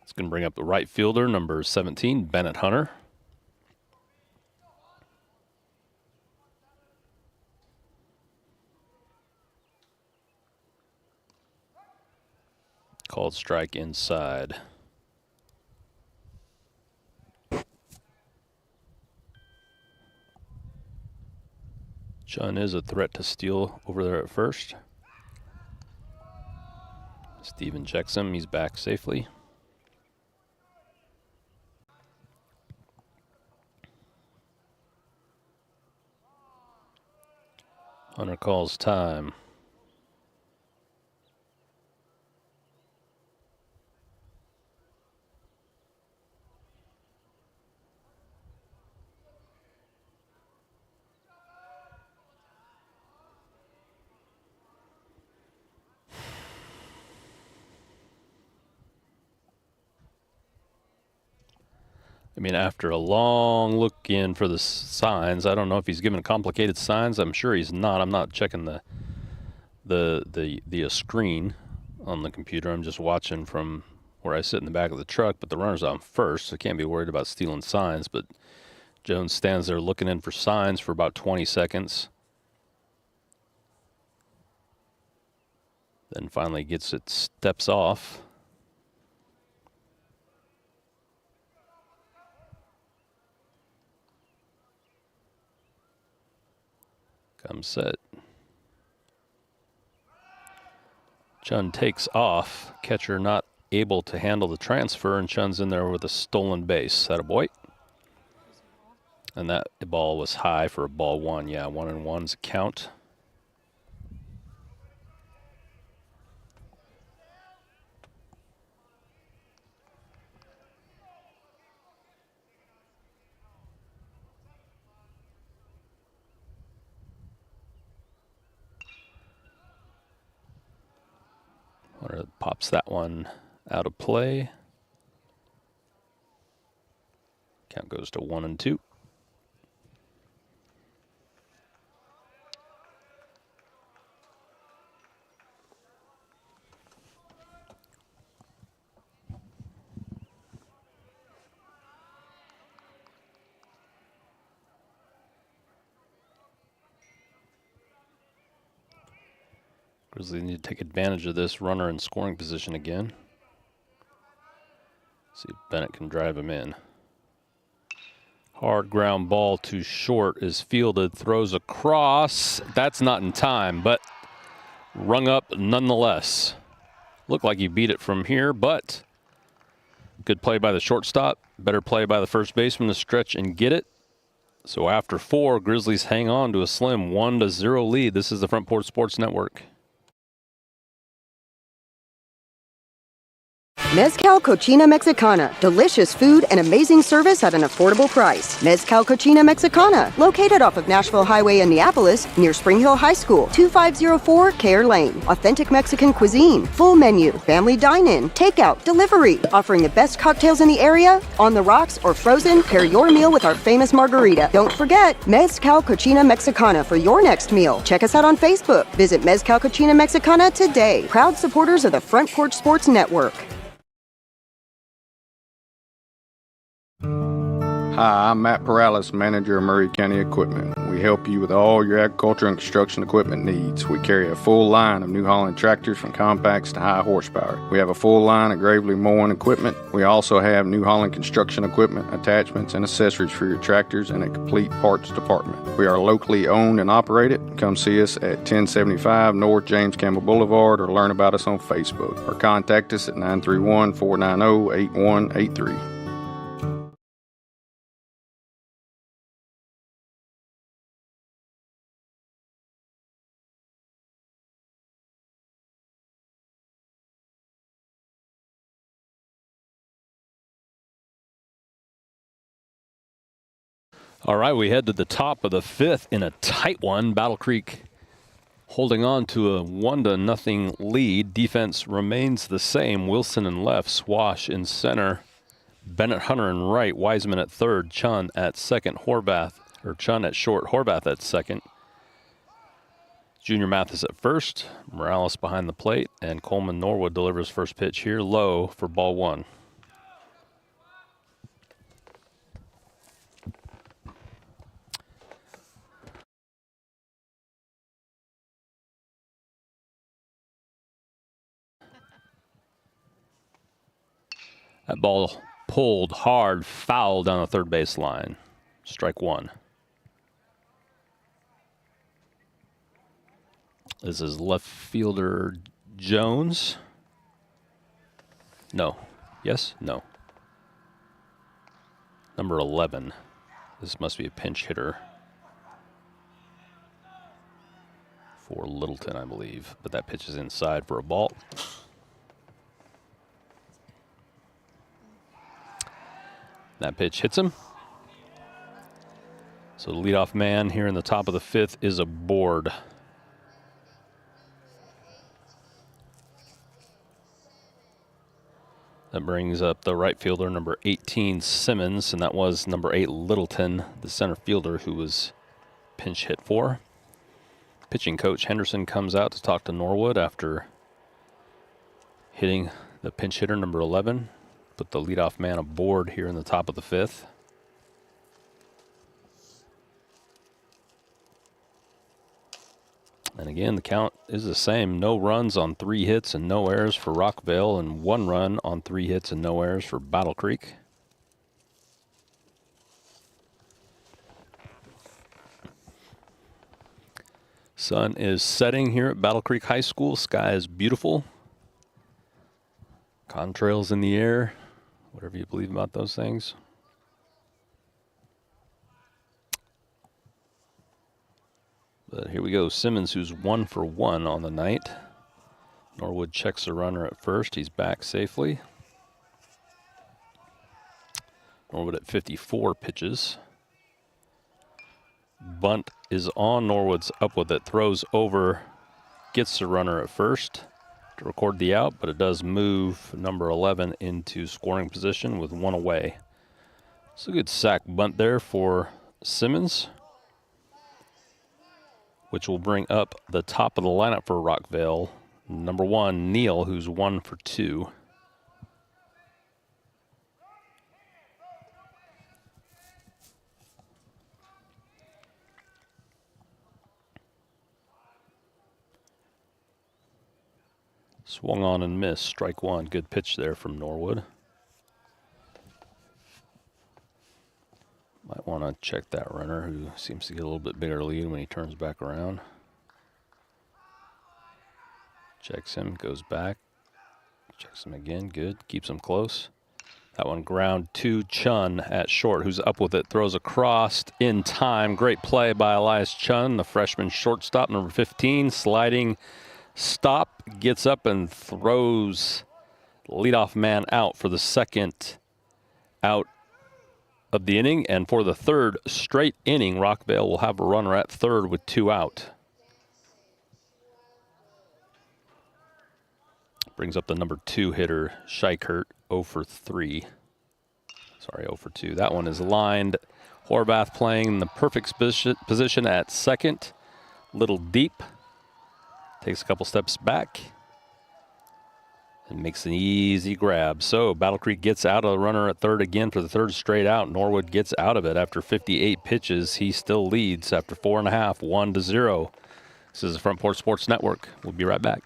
It's going to bring up the right fielder, number 17, Bennett Hunter. Called strike inside. Chun is a threat to steal over there at first. Steven checks him. He's back safely. Hunter calls time. I mean, after a long look in for the signs, I don't know if he's given complicated signs. I'm sure he's not. I'm not checking the screen on the computer. I'm just watching from where I sit in the back of the truck, but the runner's on first, so I can't be worried about stealing signs. But Jones stands there looking in for signs for about 20 seconds. Then finally gets it, steps off. Comes set. Chun takes off. Catcher not able to handle the transfer, and Chun's in there with a stolen base. Attaboy. And that ball was high for a ball 1. Yeah, 1-1's a count. Hunter pops that one out of play. Count goes to 1-2. Grizzlies need to take advantage of this runner in scoring position again. See if Bennett can drive him in. Hard ground ball too short is fielded, throws across. That's not in time, but rung up nonetheless. Looked like he beat it from here, but good play by the shortstop. Better play by the first baseman to stretch and get it. So after 4, Grizzlies hang on to a slim 1-0 lead. This is the Front Porch Sports Network. Mezcal Cochina Mexicana. Delicious food and amazing service at an affordable price. Mezcal Cochina Mexicana. Located off of Nashville Highway in Neapolis, near Spring Hill High School, 2504 Care Lane. Authentic Mexican cuisine. Full menu. Family dine-in. Takeout. Delivery. Offering the best cocktails in the area. On the rocks or frozen, pair your meal with our famous margarita. Don't forget, Mezcal Cochina Mexicana for your next meal. Check us out on Facebook. Visit Mezcal Cochina Mexicana today. Proud supporters of the Front Porch Sports Network. Hi, I'm Matt Perales, manager of Murray County Equipment. We help you with all your agriculture and construction equipment needs. We carry a full line of New Holland tractors from compacts to high horsepower. We have a full line of Gravely mowing equipment. We also have New Holland construction equipment, attachments, and accessories for your tractors and a complete parts department. We are locally owned and operated. Come see us at 1075 North James Campbell Boulevard or learn about us on Facebook or contact us at 931-490-8183. All right, we head to the top of the 5th in a tight one. Battle Creek Holding on to a 1-0 lead. Defense remains the same. Wilson in left, Swash in center, Bennett Hunter in right, Wiseman at third, Chun at second, Chun at short, Horvath at second. Junior Mathis at first, Morales behind the plate, and Coleman Norwood delivers first pitch here, low for ball one. That ball pulled hard, foul down the third base line. Strike one. This is left fielder Jones. No. Yes? No. Number 11. This must be a pinch hitter for Littleton, I believe. But that pitch is inside for a ball. That pitch hits him. So the leadoff man here in the top of the fifth is aboard. That brings up the right fielder, number 18, Simmons, and that was number 8, Littleton, the center fielder who was pinch hit for. Pitching coach Henderson comes out to talk to Norwood after hitting the pinch hitter, number 11. Put the leadoff man aboard here in the top of the fifth. And again, the count is the same. No runs on 3 hits and no errors for Rockvale, and 1 run on 3 hits and no errors for Battle Creek. Sun is setting here at Battle Creek High School. Sky is beautiful. Contrails in the air, whatever you believe about those things. But here we go. Simmons, who's 1 for 1 on the night. Norwood checks the runner at first. He's back safely. Norwood at 54 pitches. Bunt is on. Norwood's up with it. Throws over. Gets the runner at first to record the out, but it does move number 11 into scoring position with 1 away. It's a good sack bunt there for Simmons, which will bring up the top of the lineup for Rockvale. Number 1, Neal, who's 1 for 2. Swung on and missed. Strike one. Good pitch there from Norwood. Might want to check that runner, who seems to get a little bit bigger lead when he turns back around. Checks him, goes back. Checks him again. Good. Keeps him close. That one ground to Chun at short, who's up with it. Throws across in time. Great play by Elias Chun, the freshman shortstop, number 15. Sliding stop. Gets up and throws leadoff man out for the second out of the inning. And for the third straight inning, Rockvale will have a runner at third with 2 out. Brings up the number 2 hitter, Scheichert, 0 for 3. Sorry, 0 for 2. That one is lined. Horvath playing in the perfect position at second. Little deep. Takes a couple steps back and makes an easy grab. So Battle Creek gets out of the runner at third again for the third straight out. Norwood gets out of it after 58 pitches. He still leads after 4.5, 1-0. This is the Front Porch Sports Network. We'll be right back.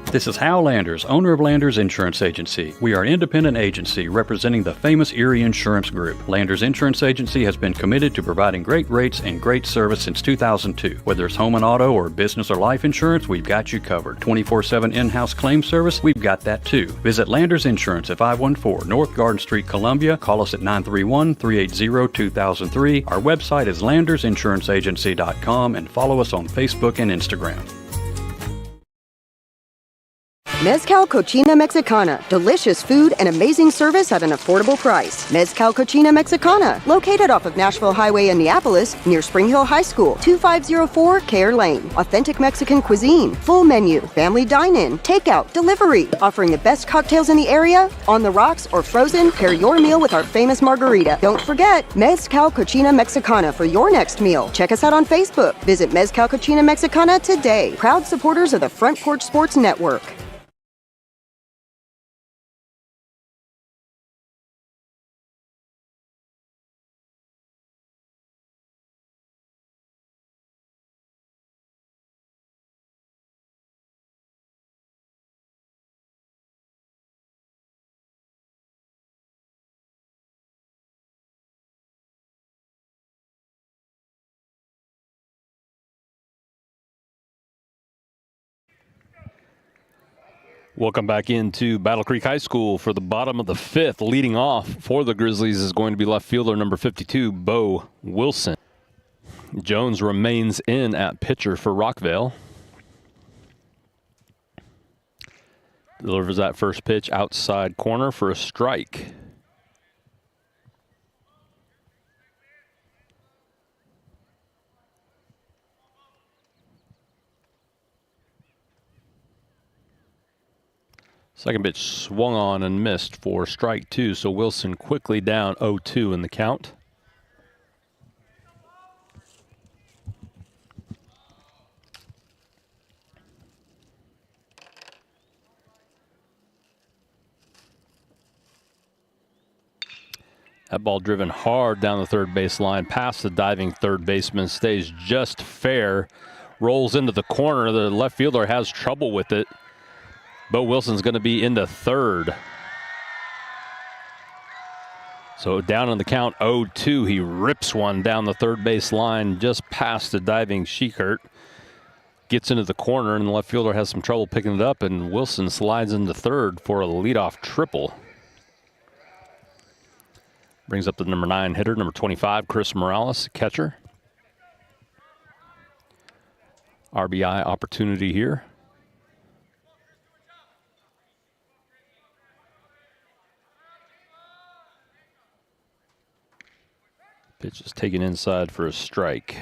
This is Hal Landers, owner of Landers Insurance Agency. We are an independent agency representing the famous Erie Insurance Group. Landers Insurance Agency has been committed to providing great rates and great service since 2002. Whether it's home and auto or business or life insurance, we've got you covered. 24/7 in-house claim service, we've got that too. Visit Landers Insurance at 514 North Garden Street, Columbia. Call us at 931-380-2003. Our website is landersinsuranceagency.com and follow us on Facebook and Instagram. Mezcal Cochina Mexicana. Delicious food and amazing service at an affordable price. Mezcal Cochina Mexicana. Located off of Nashville Highway in Neapolis, near Spring Hill High School, 2504 Care Lane. Authentic Mexican cuisine. Full menu. Family dine-in. Takeout. Delivery. Offering the best cocktails in the area. On the rocks or frozen, pair your meal with our famous margarita. Don't forget, Mezcal Cochina Mexicana for your next meal. Check us out on Facebook. Visit Mezcal Cochina Mexicana today. Proud supporters of the Front Porch Sports Network. Welcome back into Battle Creek High School for the bottom of the fifth. Leading off for the Grizzlies is going to be left fielder number 52, Bo Wilson. Jones remains in at pitcher for Rockvale. Delivers that first pitch outside corner for a strike. Second pitch swung on and missed for strike two, so Wilson quickly down 0-2 in the count. That ball driven hard down the third base line, past the diving third baseman, stays just fair, rolls into the corner. The left fielder has trouble with it. Bo Wilson's going to be into third. So down on the count 0-2, he rips one down the third base line just past the diving Schickert. Gets into the corner, and the left fielder has some trouble picking it up, and Wilson slides into third for a leadoff triple. Brings up the number 9 hitter, number 25, Chris Morales, catcher. RBI opportunity here. Pitch is taken inside for a strike.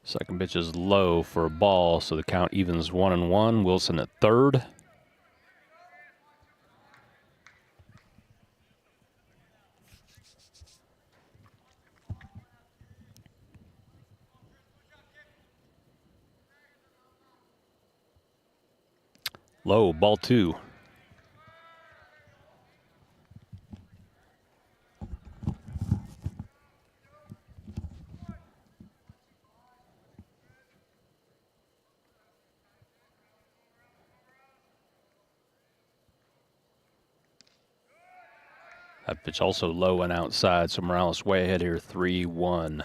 Second pitch is low for a ball, so the count evens 1-1. Wilson at third. Low, ball two. That pitch also low and outside, so Morales way ahead here, 3-1.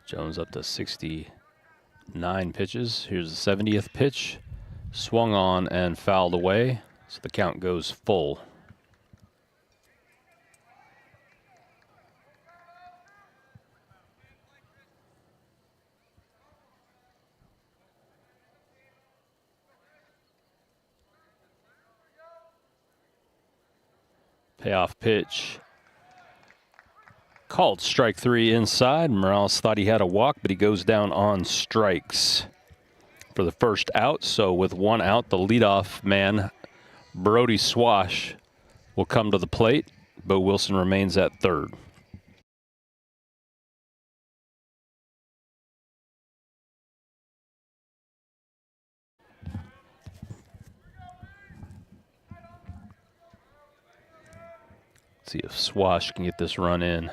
Jones up to 69 pitches. Here's the 70th pitch. Swung on and fouled away, so the count goes full. Payoff pitch. Called strike three inside. Morales thought he had a walk, but he goes down on strikes for the first out. So with one out, the leadoff man, Brody Swash, will come to the plate. Bo Wilson remains at third. See if Swash can get this run in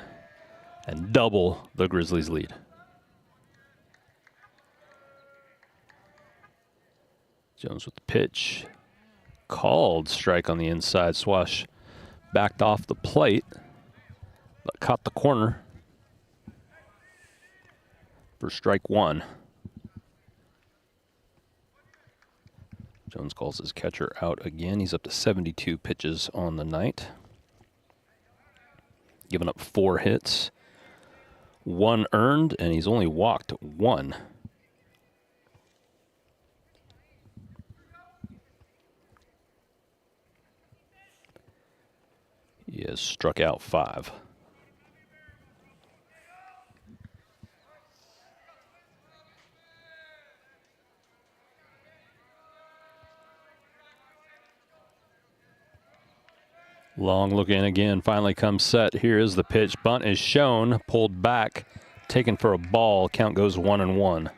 and double the Grizzlies' lead. Jones with the pitch. Called strike on the inside. Swash backed off the plate, but caught the corner. for strike one. Jones calls his catcher out again. He's up to 72 pitches on the night. Giving up 4 hits, 1 earned, and he's only walked 1. He has struck out 5. Long look in again, finally comes set. Here is the pitch. Bunt is shown, pulled back, taken for a ball. Count goes 1-1.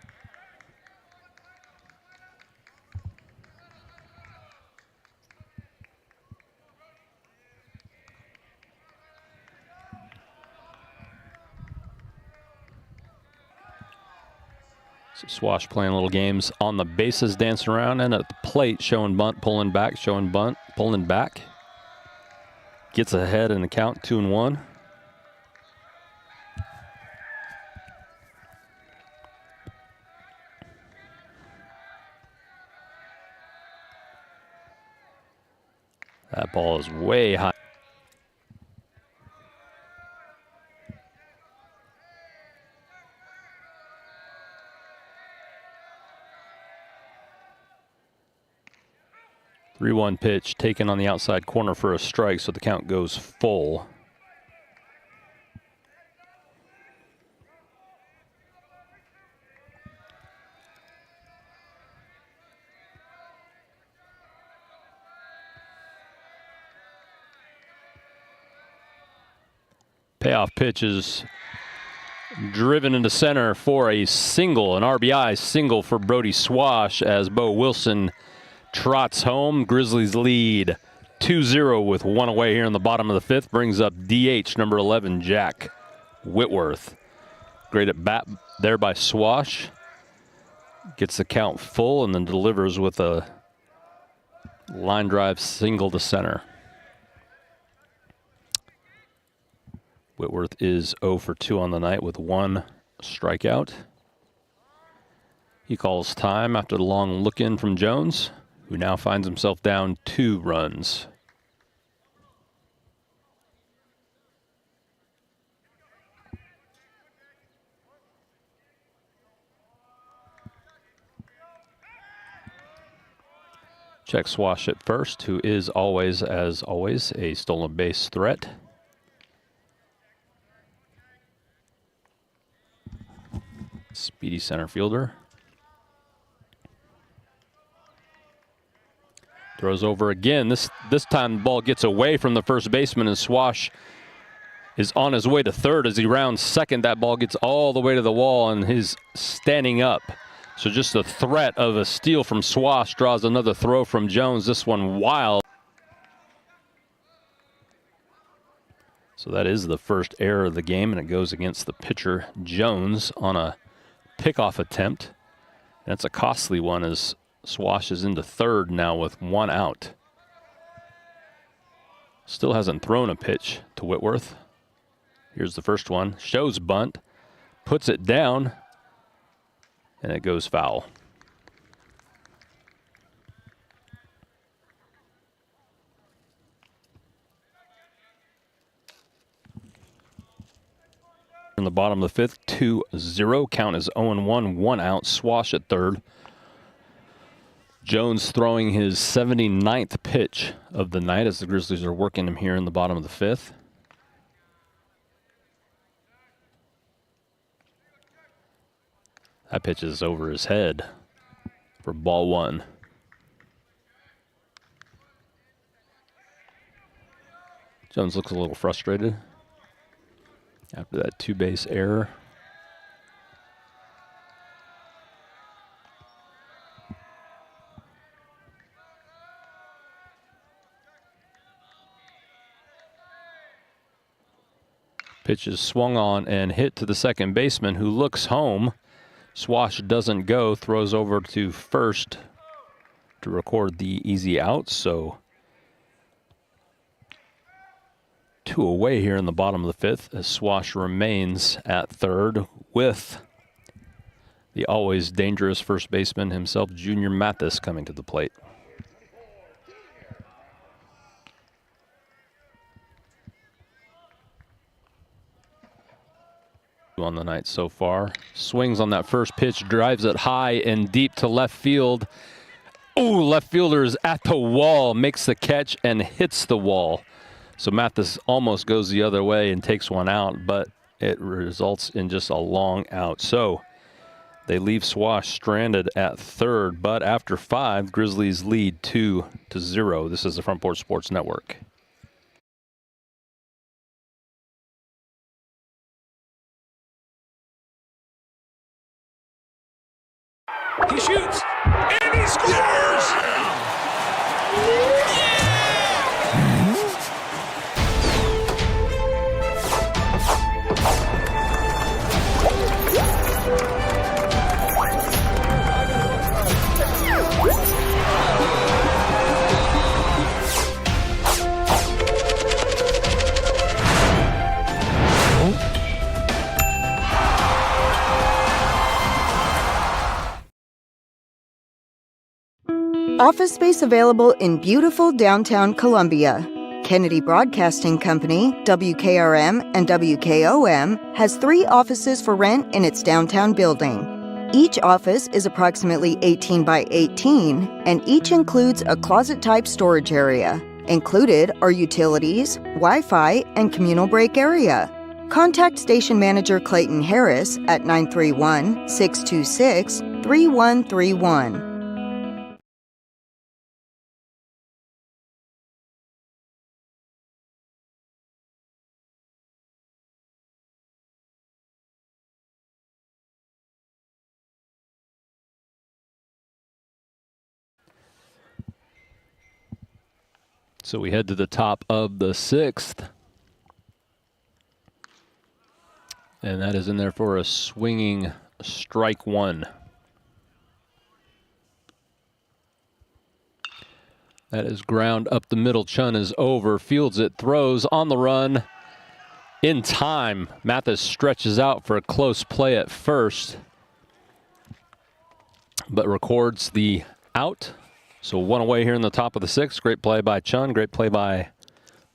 So Swash playing little games on the bases, dancing around, and at the plate, showing bunt, pulling back, showing bunt, pulling back. Gets ahead in the count, 2-1. That ball is way high. The 3-1 pitch taken on the outside corner for a strike, so the count goes full. Payoff pitch is driven into center for a single, an RBI single for Brody Swash as Bo Wilson trots home. Grizzlies lead 2-0 with 1 away here in the bottom of the 5th. Brings up DH number 11, Jack Whitworth. Great at bat there by Swash. Gets the count full and then delivers with a line drive single to center. Whitworth is 0 for 2 on the night with 1 strikeout. He calls time after the long look in from Jones, who now finds himself down 2 runs. Check Swash at first, who is always, as always, a stolen base threat. Speedy center fielder. Throws over again. This time the ball gets away from the first baseman, and Swash is on his way to third. As he rounds second, that ball gets all the way to the wall, and he's standing up. So just the threat of a steal from Swash draws another throw from Jones. This one wild. So that is the first error of the game, and it goes against the pitcher, Jones, on a pickoff attempt. That's a costly one as Swash is into third now with 1 out. Still hasn't thrown a pitch to Whitworth. Here's the first one. Shows bunt. Puts it down. And it goes foul. In the bottom of the 5th, 2-0. Count is 0-1, 1 out. Swash at third. Jones throwing his 79th pitch of the night as the Grizzlies are working him here in the bottom of the 5th. That pitch is over his head for ball 1. Jones looks a little frustrated after that 2-base error. Pitch is swung on and hit to the second baseman, who looks home. Swash doesn't go, throws over to first to record the easy out. So 2 away here in the bottom of the 5th as Swash remains at third with The always dangerous first baseman himself, Junior Mathis, coming to the plate. On the night so far. Swings on that first pitch, drives it high and deep to left field. Oh, left fielder is at the wall, makes the catch and hits the wall. So Mathis almost goes the other way and takes one out, but it results in just a long out. So they leave Swash stranded at third, but after 5, Grizzlies lead 2-0. This is the Front Porch Sports Network. He shoots, and he scores! Office space available in beautiful downtown Columbia. Kennedy Broadcasting Company, WKRM and WKOM, has 3 offices for rent in its downtown building. Each office is approximately 18 by 18, and each includes a closet-type storage area. Included are utilities, Wi-Fi, and communal break area. Contact Station Manager Clayton Harris at 931-626-3131. So we head to the top of the 6th. And that is in there for a swinging strike 1. That is ground up the middle. Chun is over, fields it, throws on the run. In time, Mathis stretches out for a close play at first, but records the out. So 1 away here in the top of the 6th. Great play by Chun, great play by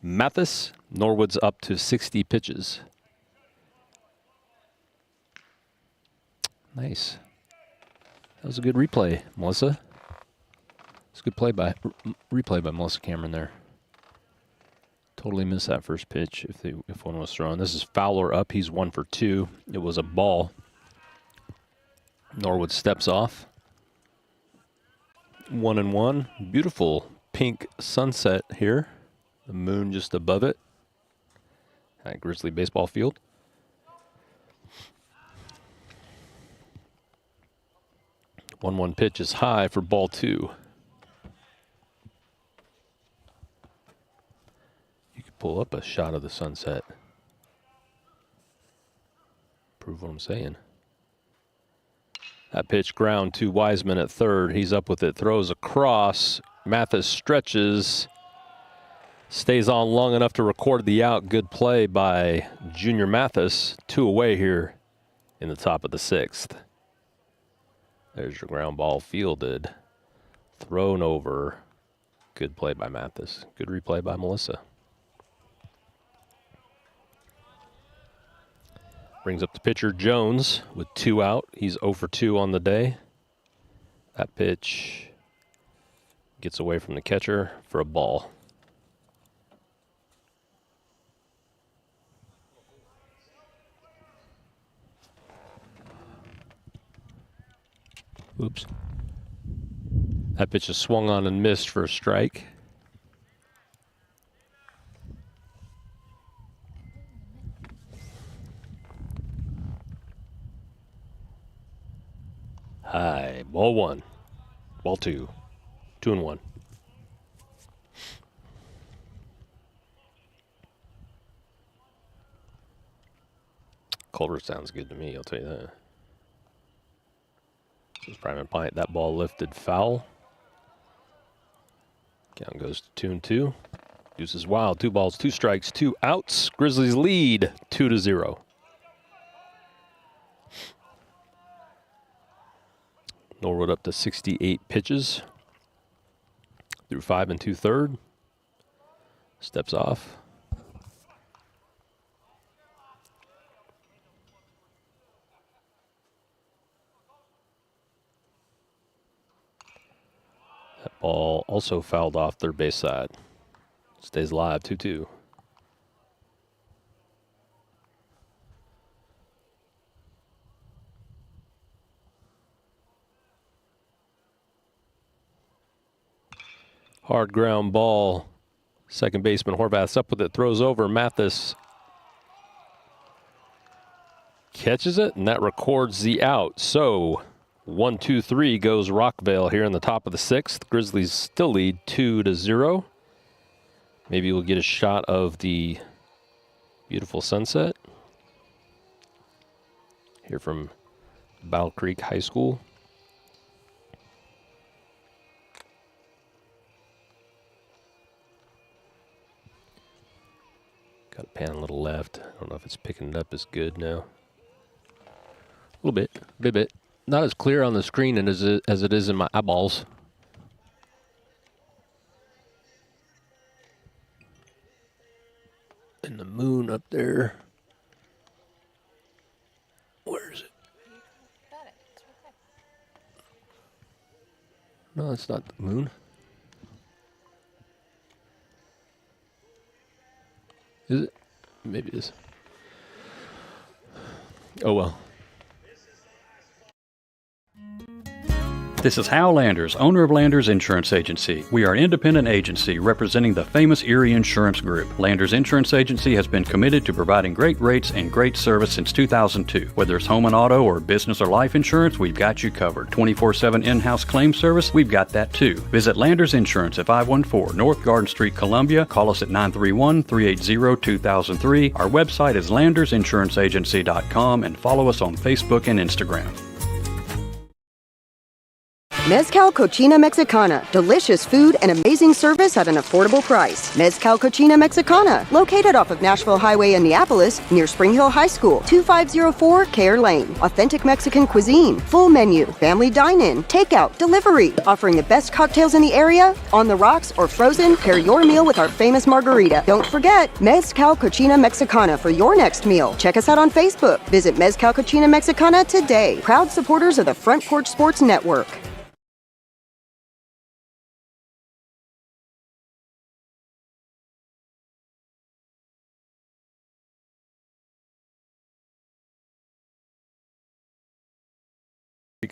Mathis. Norwood's up to 60 pitches. Nice. That was a good replay, Melissa. It's a good replay by Melissa Cameron there. Totally missed that first pitch if one was thrown. This is Fowler up. He's 1 for 2. It was a ball. Norwood steps off. 1-1. Beautiful pink sunset here. The moon just above it at Grizzly baseball field. One pitch is high for ball 2. You could pull up a shot of the sunset. Prove what I'm saying. That pitch ground to Wiseman at third. He's up with it, throws across. Mathis stretches, stays on long enough to record the out. Good play by Junior Mathis. 2 away here in the top of the 6th. There's your ground ball fielded, thrown over. Good play by Mathis. Good replay by Melissa. Brings up the pitcher, Jones, with 2 out. He's 0 for 2 on the day. That pitch gets away from the catcher for a ball. Oops. That pitch is swung on and missed for a strike. High. Ball 1. Ball 2. 2-1. Culver sounds good to me, I'll tell you that. This is Prime and Pint. That ball lifted foul. Count goes to 2-2. Deuce is wild. 2 balls, 2 strikes, 2 outs. Grizzlies lead 2-0. Norwood up to 68 pitches through 5 2/3. Steps off. That ball also fouled off third base side. Stays live, 2-2. Hard ground ball. Second baseman Horvath's up with it, throws over. Mathis catches it, and that records the out. So 1-2-3 goes Rockvale here in the top of the 6th. Grizzlies still lead 2-0. Maybe we'll get a shot of the beautiful sunset here from Battle Creek High School. Got to pan a little left. I don't know if it's picking it up as good now. A little bit. Not as clear on the screen as it is in my eyeballs. And the moon up there. Where is it? No, it's not the moon. Is it? Maybe it is. Oh well. This is Hal Landers, owner of Landers Insurance Agency. We are an independent agency representing the famous Erie Insurance Group. Landers Insurance Agency has been committed to providing great rates and great service since 2002. Whether it's home and auto or business or life insurance, we've got you covered. 24/7 in-house claim service, we've got that too. Visit Landers Insurance at 514 North Garden Street, Columbia. Call us at 931-380-2003. Our website is landersinsuranceagency.com and follow us on Facebook and Instagram. Mezcal Cochina Mexicana. Delicious food and amazing service at an affordable price. Mezcal Cochina Mexicana. Located off of Nashville Highway in Neapolis, near Spring Hill High School. 2504 Care Lane. Authentic Mexican cuisine. Full menu. Family dine-in. Takeout. Delivery. Offering the best cocktails in the area. On the rocks or frozen, pair your meal with our famous margarita. Don't forget, Mezcal Cochina Mexicana for your next meal. Check us out on Facebook. Visit Mezcal Cochina Mexicana today. Proud supporters of the Front Porch Sports Network.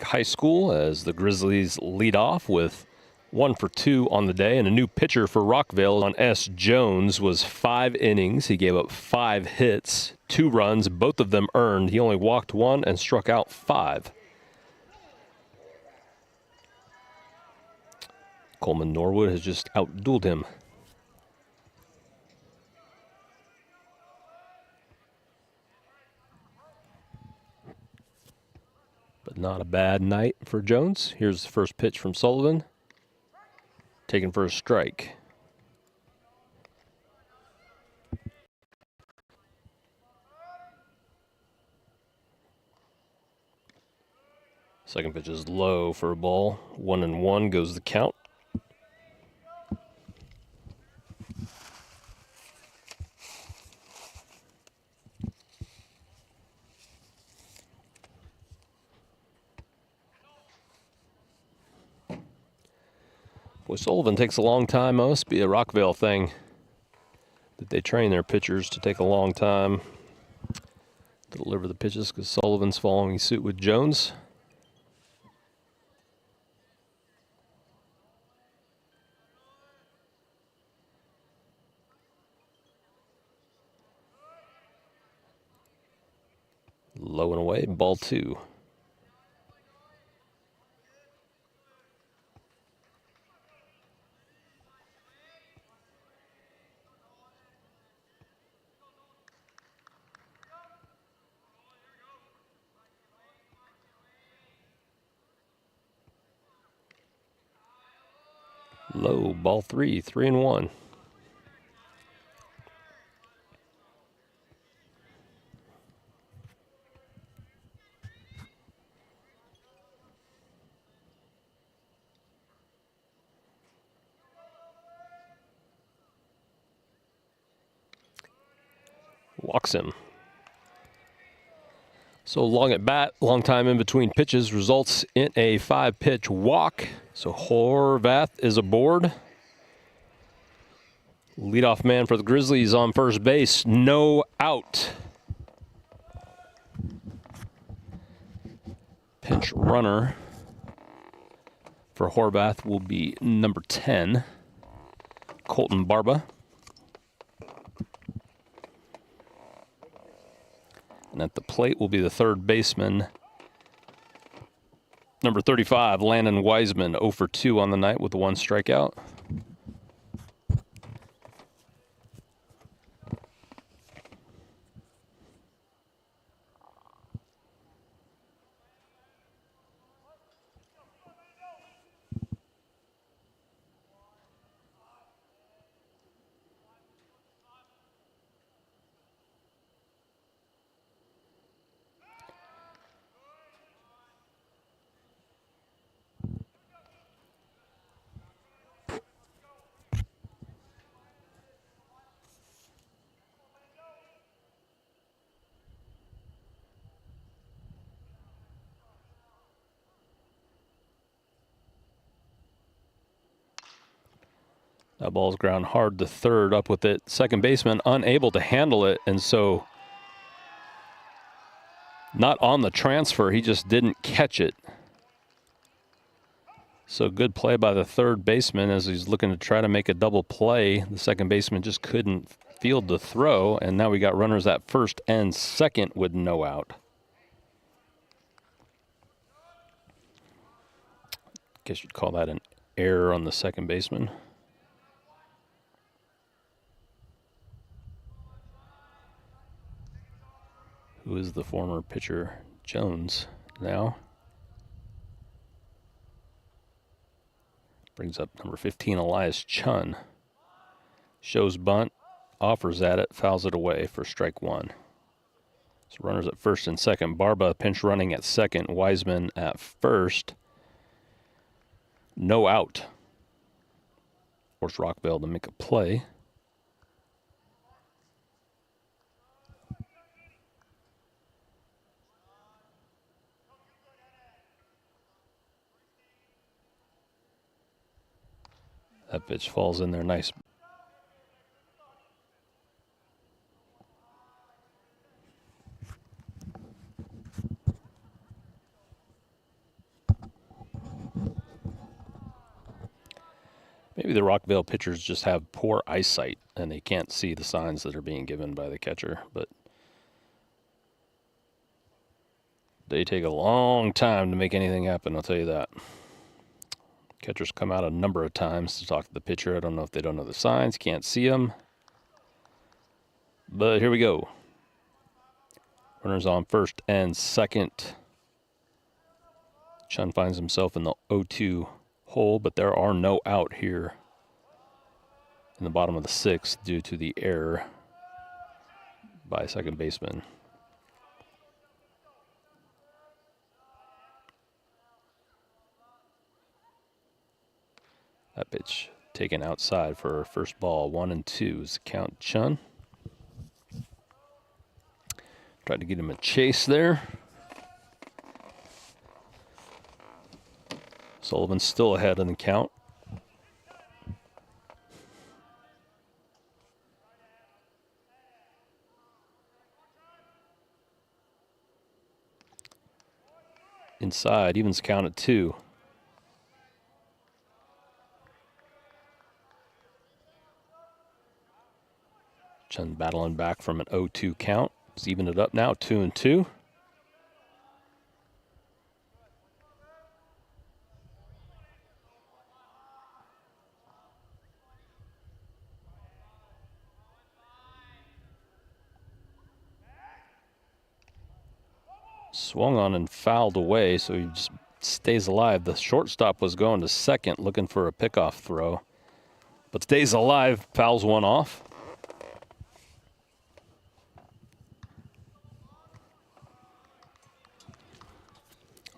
High School as the Grizzlies lead off with 1 for 2 on the day, and a new pitcher for Rockvale on S. Jones was 5 innings. He gave up 5 hits, 2 runs, both of them earned. He only walked 1 and struck out 5. Coleman Norwood has just outdueled him. But not a bad night for Jones. Here's the first pitch from Sullivan. Taken for a strike. Second pitch is low for a ball. 1-1 goes the count. Boy, Sullivan takes a long time. Must be a Rockvale thing that they train their pitchers to take a long time to deliver the pitches, because Sullivan's following suit with Jones. Low and away, ball 2. Low, ball 3, 3-1. walks him. So long at bat, long time in between pitches results in a 5-pitch walk. So Horvath is aboard. Leadoff man for the Grizzlies on first base, no out. Pinch runner for Horvath will be number 10, Colton Barba. And at the plate will be the third baseman, number 35, Landon Wiseman, 0 for 2 on the night with 1 strikeout. That ball's ground hard to third, up with it. Second baseman unable to handle it, and so not on the transfer, he just didn't catch it. So good play by the third baseman as he's looking to try to make a double play. The second baseman just couldn't field the throw, and now we got runners at first and second with no out. Guess you'd call that an error on the second baseman. Who is the former pitcher Jones now. Brings up number 15, Elias Chun. Shows bunt, offers at it, fouls it away for strike 1. So runners at first and second. Barba pinch running at second. Wiseman at first. No out. Force Rockvale to make a play. That pitch falls in there nice. Maybe the Rockvale pitchers just have poor eyesight and they can't see the signs that are being given by the catcher, but they take a long time to make anything happen, I'll tell you that. Catchers come out a number of times to talk to the pitcher. I don't know if they don't know the signs, can't see them. But here we go. Runners on first and second. Chun finds himself in the 0-2 hole, but there are no out here in the bottom of the 6th due to the error by second baseman. That pitch taken outside for first ball. 1-2 is the count. Chun tried to get him a chase there. Sullivan's still ahead in the count. Inside, evens the count at 2. Chun battling back from an 0-2 count. He's evened it up now, 2-2. Swung on and fouled away, so he just stays alive. The shortstop was going to second, looking for a pickoff throw, but stays alive, fouls one off.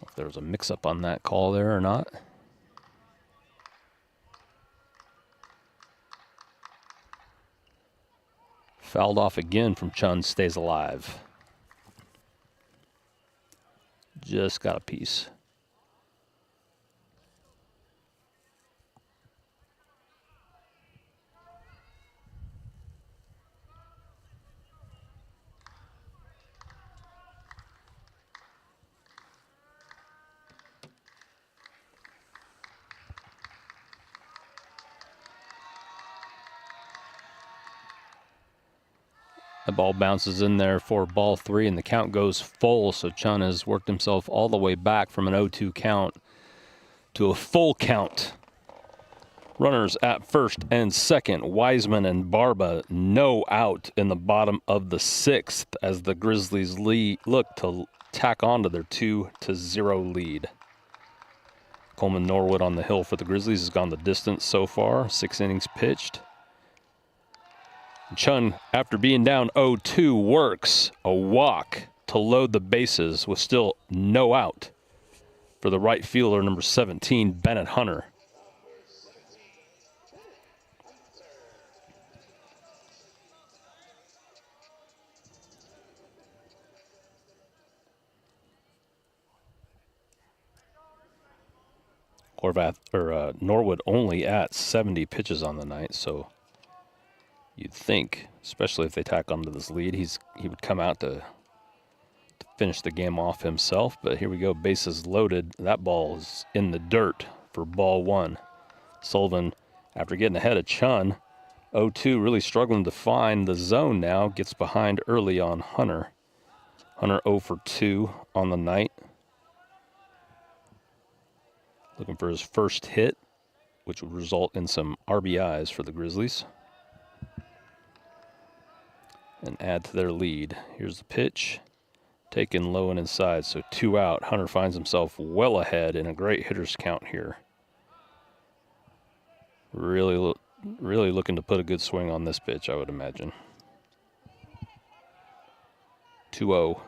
If there was a mix-up on that call there or not. Fouled off again from Chun, stays alive. Just got a piece. The ball bounces in there for ball 3, and the count goes full. So Chun has worked himself all the way back from an 0-2 count to a full count. Runners at first and second. Wiseman and Barba no out in the bottom of the 6th as the Grizzlies look to tack on to their 2-0 lead. Coleman Norwood on the hill for the Grizzlies has gone the distance so far. 6 innings pitched. Chun, after being down 0-2, works a walk to load the bases with still no out for the right fielder, number 17, Bennett Hunter. Norwood only at 70 pitches on the night, so you'd think, especially if they tack onto this lead, he would come out to finish the game off himself. But here we go, bases loaded. That ball is in the dirt for ball 1. Sullivan, after getting ahead of Chun, 0-2, really struggling to find the zone now, gets behind early on Hunter. Hunter 0 for 2 on the night. Looking for his first hit, which would result in some RBIs for the Grizzlies and add to their lead. Here's the pitch, taken low and inside, so 2 out. Hunter finds himself well ahead in a great hitter's count here. Really looking to put a good swing on this pitch, I would imagine. 2-0.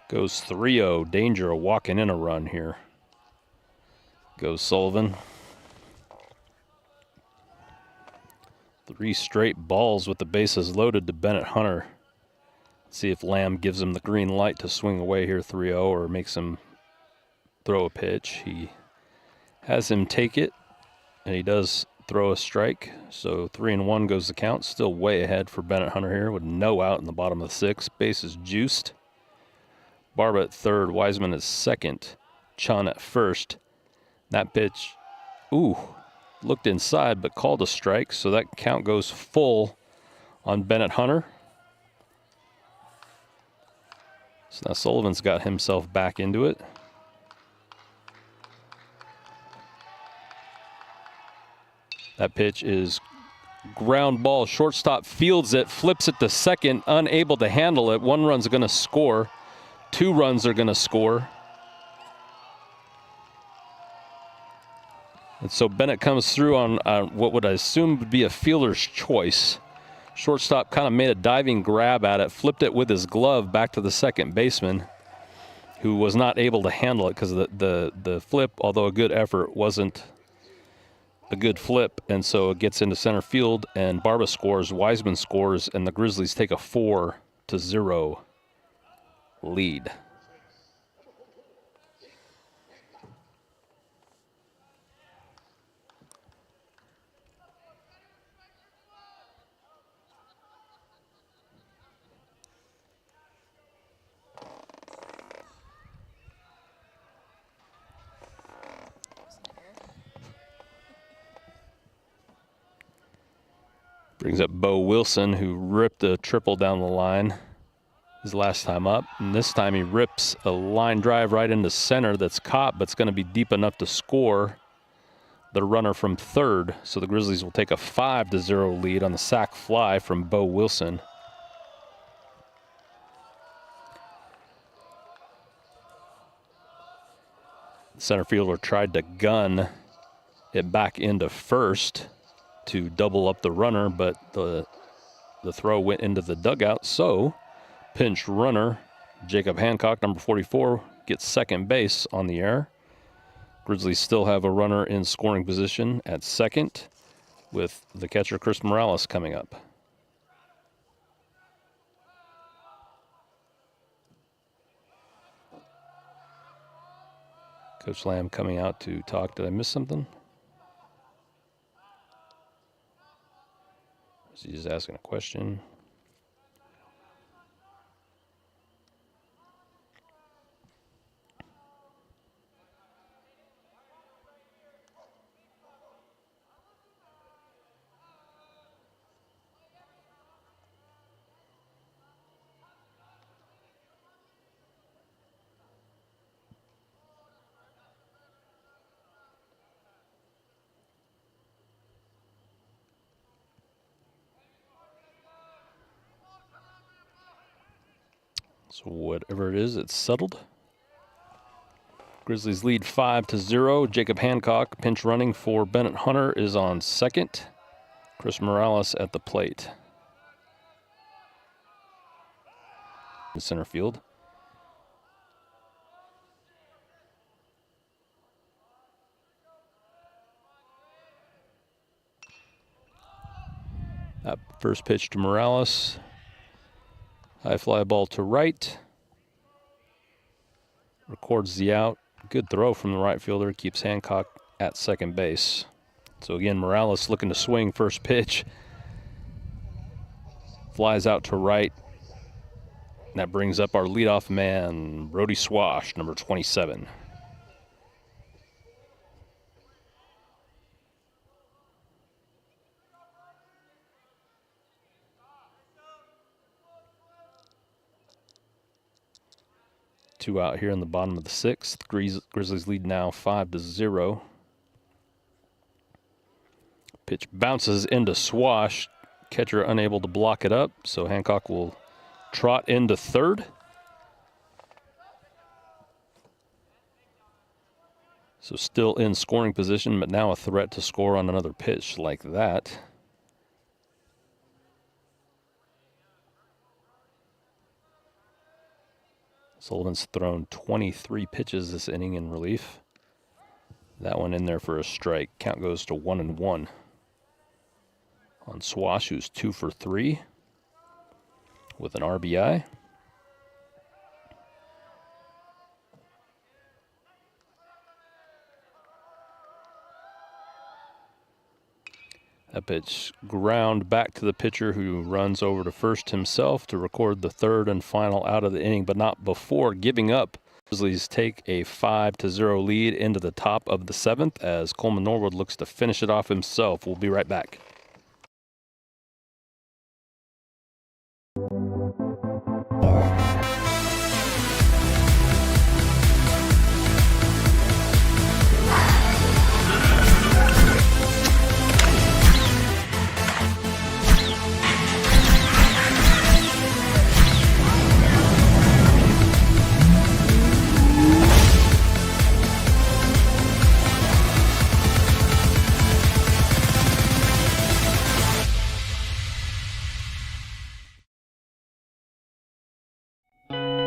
Goes 3-0. Danger of walking in a run here. Goes Sullivan. 3 straight balls with the bases loaded to Bennett Hunter. See if Lamb gives him the green light to swing away here 3-0 or makes him throw a pitch. He has him take it, and he does throw a strike. So 3-1 goes the count. Still way ahead for Bennett Hunter here with no out in the bottom of the 6th. Bases juiced. Barba at third, Wiseman at second, Chun at first. That pitch, looked inside but called a strike, so that count goes full on Bennett Hunter. So now Sullivan's got himself back into it. That pitch is ground ball. Shortstop fields it, flips it to second, unable to handle it. 1 run's going to score. 2 runs are going to score. And so Bennett comes through on what would I assume would be a fielder's choice. Shortstop kind of made a diving grab at it, flipped it with his glove back to the second baseman, who was not able to handle it because the flip, although a good effort, wasn't a good flip. And so it gets into center field, and Barba scores, Wiseman scores, and the Grizzlies take a 4-0 lead. Brings up Bo Wilson, who ripped a triple down the line his last time up. And this time he rips a line drive right into center that's caught, but it's going to be deep enough to score the runner from third. So the Grizzlies will take a 5-0 lead on the sac fly from Bo Wilson. The center fielder tried to gun it back into first to double up the runner, but the throw went into the dugout. So pinch runner Jacob Hancock, number 44, gets second base on the air. Grizzlies still have a runner in scoring position at second with the catcher Chris Morales coming up. Coach Lamb coming out to talk. Did I miss something? Was he just asking a question? So whatever it is, it's settled. Grizzlies lead 5-0. Jacob Hancock, pinch running for Bennett Hunter, is on second. Chris Morales at the plate. In center field. That first pitch to Morales. High fly ball to right. Records the out. Good throw from the right fielder. Keeps Hancock at second base. So again, Morales looking to swing first pitch. Flies out to right. And that brings up our leadoff man, Brody Swash, number 27. Two out here in the bottom of the sixth. Grizzlies lead now 5-0. Pitch bounces into Swash. Catcher unable to block it up, so Hancock will trot into third. So still in scoring position, but now a threat to score on another pitch like that. Sullivan's thrown 23 pitches this inning in relief. That one in there for a strike. Count goes to 1-1 on Swash, who's 2 for 3 with an RBI. That pitch ground back to the pitcher, who runs over to first himself to record the third and final out of the inning, but not before giving up. Grizzlies take a 5-0 lead into the top of the seventh as Coleman Norwood looks to finish it off himself. We'll be right back.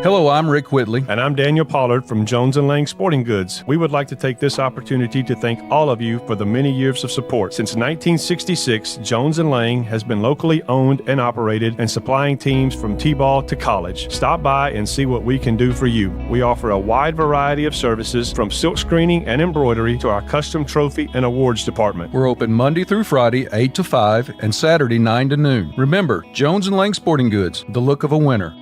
Hello, I'm Rick Whitley. And I'm Daniel Pollard from Jones & Lang Sporting Goods. We would like to take this opportunity to thank all of you for the many years of support. Since 1966, Jones & Lang has been locally owned and operated and supplying teams from T-ball to college. Stop by and see what we can do for you. We offer a wide variety of services from silk screening and embroidery to our custom trophy and awards department. We're open Monday through Friday, 8 to 5, and Saturday, 9 to noon. Remember, Jones & Lang Sporting Goods, the look of a winner.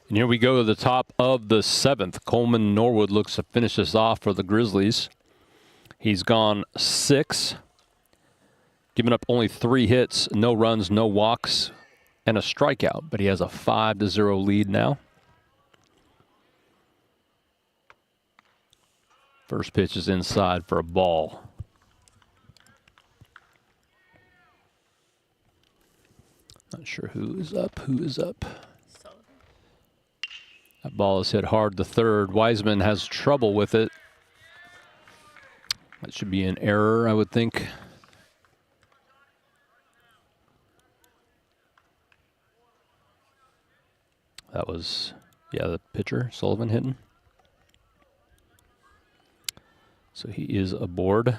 And here we go to the top of the seventh. Coleman Norwood looks to finish this off for the Grizzlies. He's gone 6, giving up only 3 hits, no runs, no walks, and a strikeout. But he has a 5-0 lead now. First pitch is inside for a ball. Not sure who is up. That ball is hit hard to third. Wiseman has trouble with it. That should be an error, I would think. That was, yeah, the pitcher, Sullivan, hitting. So he is aboard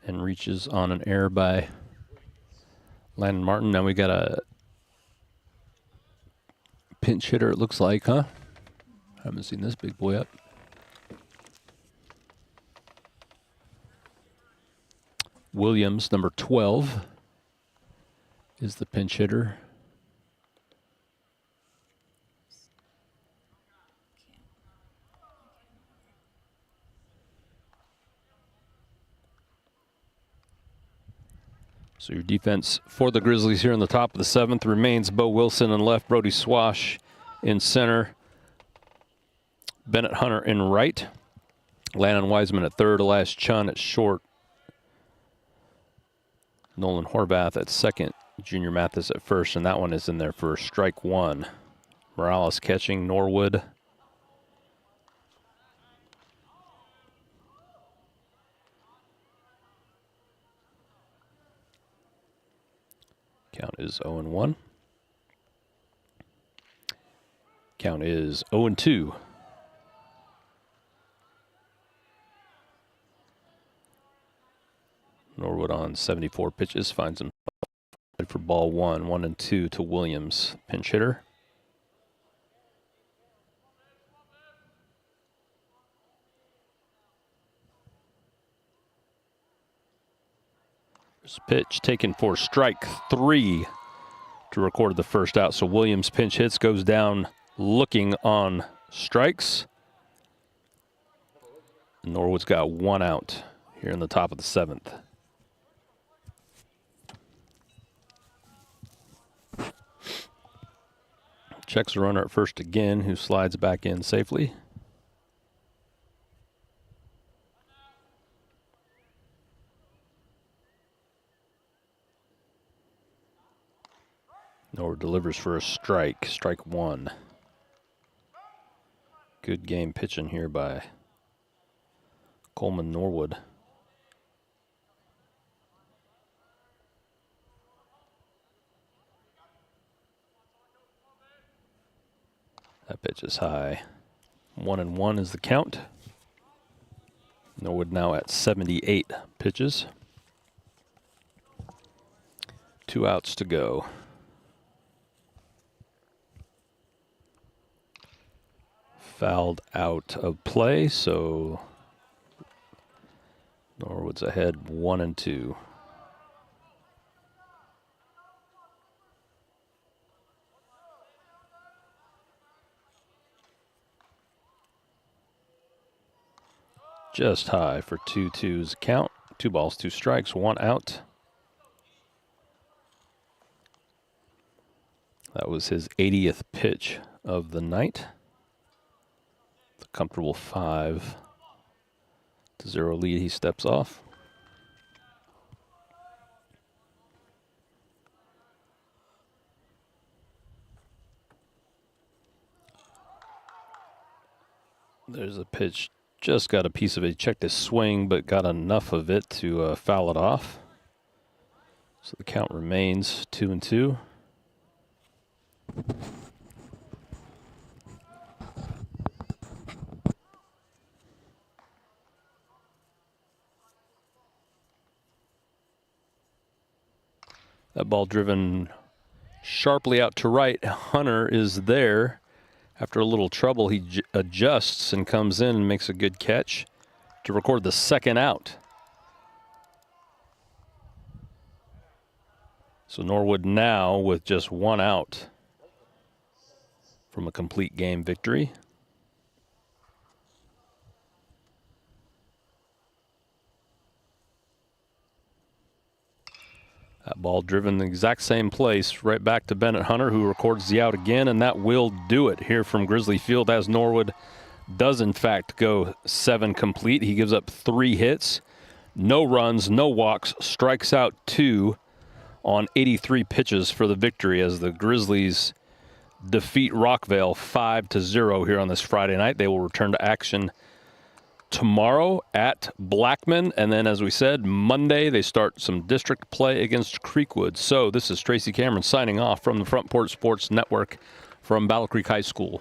and reaches on an error by Landon Martin. Now we got a pinch hitter, it looks like, huh? Haven't seen this big boy up. Williams, number 12, is the pinch hitter. So your defense for the Grizzlies here in the top of the 7th remains Bo Wilson in left, Brody Swash in center, Bennett Hunter in right, Landon Wiseman at third, Elias Chun at short, Nolan Horvath at second, Junior Mathis at first, and that one is in there for strike one. Morales catching, Norwood. Count is 0-1. Count is 0-2. Norwood on 74 pitches finds him for ball 1, 1-2 to Williams, pinch hitter. First pitch taken for strike 3 to record the first out. So Williams pinch hits, goes down looking on strikes. Norwood's got 1 out here in the top of the 7th. Checks the runner at first again, who slides back in safely. Norwood delivers for a strike, strike 1. Good game pitching here by Coleman Norwood. That pitch is high. 1-1 is the count. Norwood now at 78 pitches. 2 outs to go. Fouled out of play, so Norwood's ahead 1-2. Just high for 2-2's count. 2 balls, 2 strikes, 1 out. That was his 80th pitch of the night. It's a comfortable 5-0 lead. He steps off. There's a pitch. Just got a piece of it. He checked his swing, but got enough of it to foul it off. So the count remains 2-2. That ball driven sharply out to right. Hunter is there. After a little trouble, he adjusts and comes in and makes a good catch to record the second out. So Norwood now with just 1 out from a complete game victory. That ball driven the exact same place, right back to Bennett Hunter, who records the out again, and that will do it here from Grizzly Field as Norwood does, in fact, go 7 complete. He gives up 3 hits, no runs, no walks, strikes out 2 on 83 pitches for the victory as the Grizzlies defeat Rockvale 5-0 here on this Friday night. They will return to action tomorrow at Blackman. And then, as we said, Monday they start some district play against Creekwood. So this is Tracy Cameron signing off from the Front Porch Sports Network from Battle Creek High School.